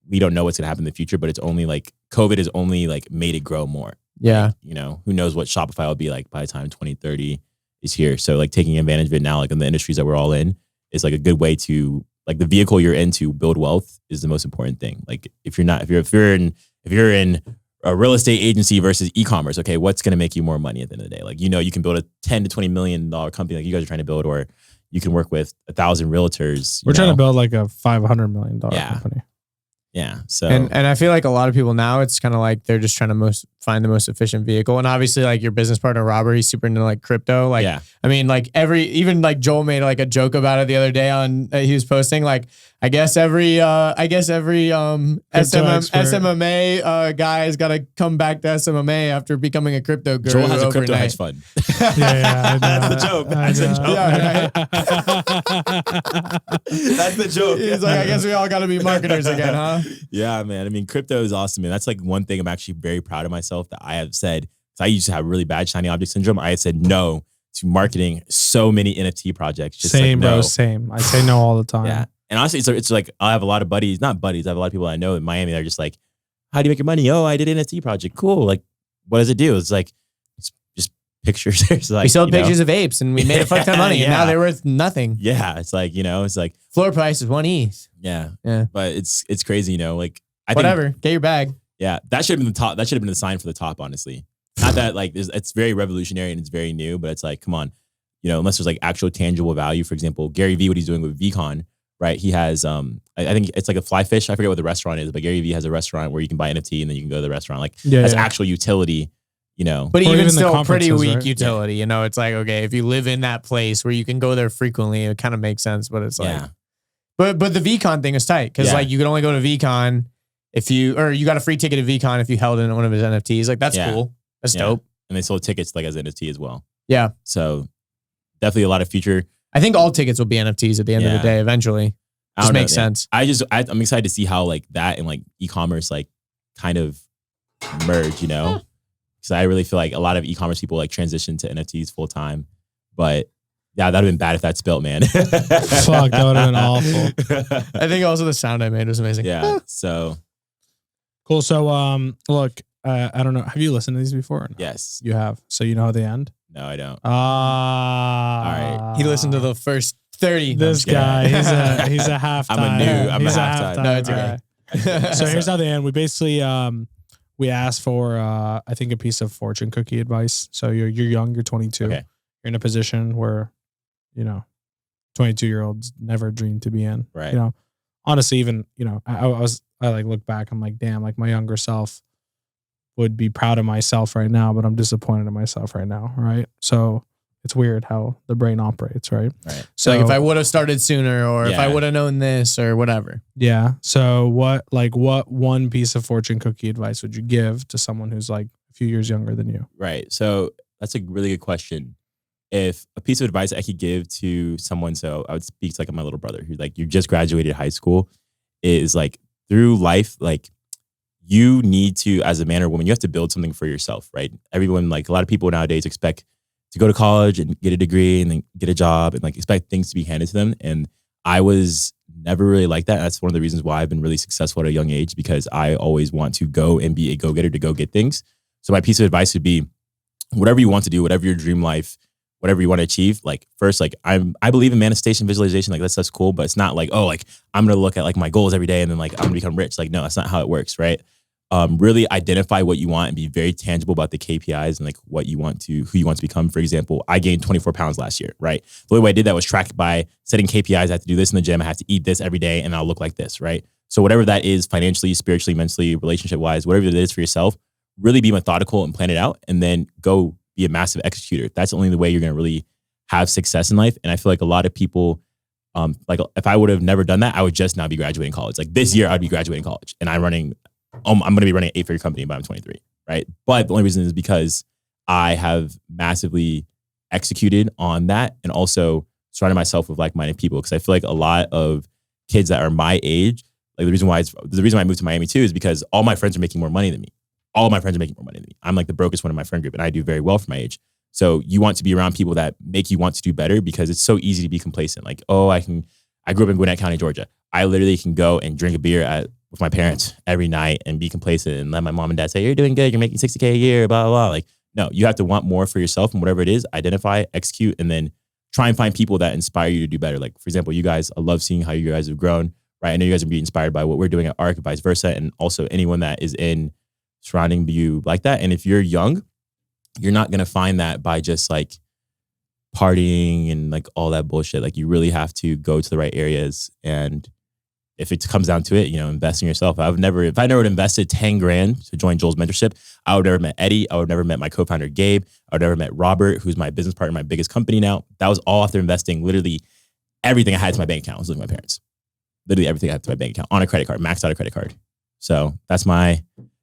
A: we don't know what's going to happen in the future. But it's only like COVID has only like made it grow more.
C: Yeah.
A: Like, who knows what Shopify will be like by the time 2030 is here. So like taking advantage of it now, like in the industries that we're all in, is like a good way to, like, the vehicle you're in to build wealth is the most important thing. Like if you're in a real estate agency versus e-commerce, okay, what's going to make you more money at the end of the day? Like, you can build a $10 to $20 million company like you guys are trying to build, or you can work with 1,000 realtors.
D: We're trying to build like a $500 million company.
A: Yeah. So
C: And I feel like a lot of people now, it's kind of like they're just trying to find the most efficient vehicle. And obviously, like, your business partner Robert, he's super into like crypto. Like,
A: yeah.
C: I mean, like even like Joel made like a joke about it the other day on he was posting, like, I guess every SMMA guy has got to come back to SMMA after becoming a crypto guru.
A: Joel has a crypto
C: overnight.
A: hedge fund.
D: Yeah,
A: That's the joke. That's the joke.
C: Yeah,
A: That's the joke.
C: He's like, I guess we all got to be marketers again, huh?
A: Yeah, man. I mean, crypto is awesome, man. That's like one thing I'm actually very proud of myself that I have said, because I used to have really bad shiny object syndrome. I had said no to marketing so many NFT projects. Just
D: Same,
A: like, no.
D: bro. Same. I say no all the time.
A: Yeah. And honestly, it's like I have a lot of buddies, not buddies. I have a lot of people I know in Miami that are just like, how do you make your money? Oh, I did an NFT project. Cool. Like, what does it do? It's like, it's just pictures. It's like,
C: We sold pictures of apes and we made a fuck ton of money, and now they're worth nothing.
A: Yeah. It's like, it's like,
C: Floor price is 1 ETH.
A: yeah.
C: Yeah.
A: But it's crazy, like, I
C: Whatever.
A: think,
C: Get your bag.
A: yeah, that should have been the top. That should have been the sign for the top, honestly. Not that like it's very revolutionary and it's very new, but it's like, come on, unless there's like actual tangible value. For example, Gary Vee, what he's doing with VCon, right? He has, I think it's like a fly fish. I forget what the restaurant is, but Gary Vee has a restaurant where you can buy NFT and then you can go to the restaurant. Like, that's actual utility,
C: But
D: Or
C: even
D: even the
C: still, pretty
D: conferences,
C: weak
D: right?
C: utility. It's like, okay, if you live in that place where you can go there frequently, it kind of makes sense. But it's like,
A: yeah,
C: but the VCon thing is tight because
A: Yeah.
C: like you can only go to VCon if you got a free ticket to VCon if you held in one of his NFTs. Like, that's
A: Yeah.
C: cool. That's
A: Yeah.
C: dope.
A: and they sold tickets like as NFT as well.
C: Yeah.
A: So definitely a lot of future.
C: I think all tickets will be NFTs at the end of the
A: Yeah.
C: day eventually.
A: I
C: Just
A: don't know,
C: makes
A: yeah.
C: sense.
A: I'm excited to see how like that and like e-commerce like kind of merge, because I really feel like a lot of e-commerce people like transition to NFTs full time. But yeah, that'd have been bad if that spilled, man.
D: Fuck, that would have been awful.
C: I think also the sound I made was amazing.
A: Yeah. So
D: Cool. So, look, I don't know. Have you listened to these before? Or no?
A: yes.
D: You have. So you know how they end?
A: No, I don't.
D: All
A: right.
C: He listened to the first 30.
D: This
A: kidding.
D: guy, he's a halftime.
A: I'm a
D: He's
A: halftime.
C: No, it's
D: All
C: okay.
D: right. So here's how they end. We basically we asked for I think a piece of fortune cookie advice. So you're young, you're 22.
A: Okay.
D: You're in a position where 22-year-olds never dreamed to be in.
A: Right.
D: Honestly, even I like look back, I'm like, damn, like my younger self would be proud of myself right now, but I'm disappointed in myself right now, right? So it's weird how the brain operates, right?
A: Right.
C: So like if I would have started sooner or if I
A: Yeah.
C: would have known this or whatever.
D: yeah. So what one piece of fortune cookie advice would you give to someone who's like a few years younger than you?
A: Right. So that's a really good question. If a piece of advice I could give to someone, so I would speak to like my little brother who's like, you just graduated high school, is like through life, like you need to, as a man or woman, you have to build something for yourself, right? Everyone, like a lot of people nowadays expect to go to college and get a degree and then get a job and like expect things to be handed to them. And I was never really like that. That's one of the reasons why I've been really successful at a young age, because I always want to go and be a go-getter to go get things. So my piece of advice would be whatever you want to do, whatever your dream life, whatever you want to achieve, like first, like I believe in manifestation, visualization, like that stuff's cool, but it's not like, oh, like I'm going to look at like my goals every day and then like I'm going to become rich. Like, no, that's not how it works. Right. Really identify what you want and be very tangible about the KPIs and like what you want to, who you want to become. For example, I gained 24 pounds last year, right? The only way I did that was tracked by setting KPIs. I have to do this in the gym. I have to eat this every day and I'll look like this, right? So whatever that is, financially, spiritually, mentally, relationship wise, whatever it is for yourself, really be methodical and plan it out and then go be a massive executor. That's only the way you're going to really have success in life. And I feel like a lot of people, like if I would have never done that, I would just now be graduating college. Like this year I'd be graduating college and I'm going to be running an 8-figure company by I'm 23, right? But the only reason is because I have massively executed on that, and also surrounded myself with like-minded people. Because I feel like a lot of kids that are my age, like the reason why I moved to Miami too is because all my friends are making more money than me. All of my friends are making more money than me. I'm like the brokest one in my friend group, and I do very well for my age. So you want to be around people that make you want to do better, because it's so easy to be complacent. Like, oh, I grew up in Gwinnett County, Georgia. I literally can go and drink a beer with my parents every night and be complacent and let my mom and dad say, you're doing good, you're making $60K a year, blah, blah, blah. Like, no, you have to want more for yourself, and whatever it is, identify, execute, and then try and find people that inspire you to do better. Like, for example, you guys, I love seeing how you guys have grown, right? I know you guys are being inspired by what we're doing at ARC, vice versa, and also anyone that is in surrounding you like that. And if you're young, you're not going to find that by just like partying and like all that bullshit. Like, you really have to go to the right areas. And if it comes down to it, invest in yourself. If I never would invested 10 grand to join Joel's mentorship, I would never met Eddie. I would never met my co-founder, Gabe. I would never met Robert, who's my business partner, my biggest company now. That was all after investing literally everything I had to my bank account. I was living with my parents. Literally everything I had to my bank account on a credit card, maxed out a credit card. So that's my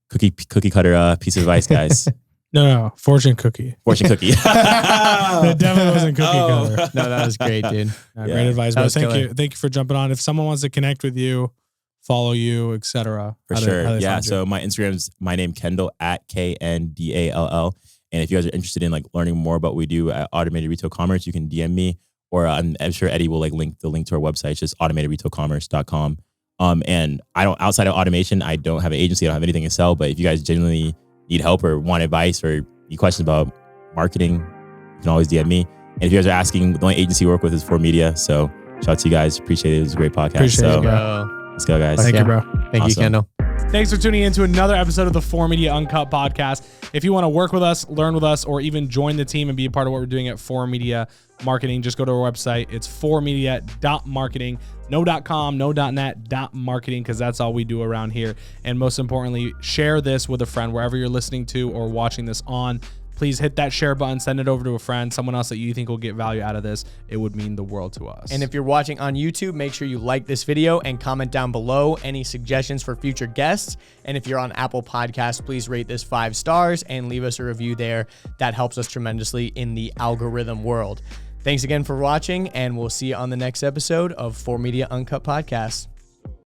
A: cookie cutter piece of advice, guys.
D: No, fortune cookie.
A: Fortune cookie.
D: That definitely wasn't cookie cutter.
C: No, that was great, dude.
D: Great advice. But thank
C: killer.
D: you. Thank you for jumping on. If someone wants to connect with you, follow you, etc.
A: For sure. Yeah. So my Instagram is my name, Kendall, at KNDALL. And if you guys are interested in like learning more about what we do at Automated Retail Commerce, you can DM me, or I'm sure Eddie will like link to our website. It's just automatedretailcommerce.com. And outside of automation, I don't have an agency. I don't have anything to sell. But if you guys genuinely need help or want advice or need questions about marketing, you can always DM me. And if you guys are asking, the only agency we work with is 4Media. So shout out to you guys. Appreciate it. It was a great podcast.
D: Appreciate it,
C: bro.
A: Let's go, guys.
D: Thank you, bro.
C: Thank you, Kendall.
B: Thanks for tuning in to another episode of the 4Media Uncut podcast. If you want to work with us, learn with us, or even join the team and be a part of what we're doing at 4Media Marketing, just go to our website. It's 4media.marketing. No .com, no .net, .marketing, because that's all we do around here. And most importantly, share this with a friend wherever you're listening to or watching this on. Please hit that share button, send it over to a friend, someone else that you think will get value out of this. It would mean the world to us.
C: And if you're watching on YouTube, make sure you like this video and comment down below any suggestions for future guests. And if you're on Apple Podcasts, please rate this 5 stars and leave us a review there. That helps us tremendously in the algorithm world. Thanks again for watching, and we'll see you on the next episode of 4Media Uncut Podcast.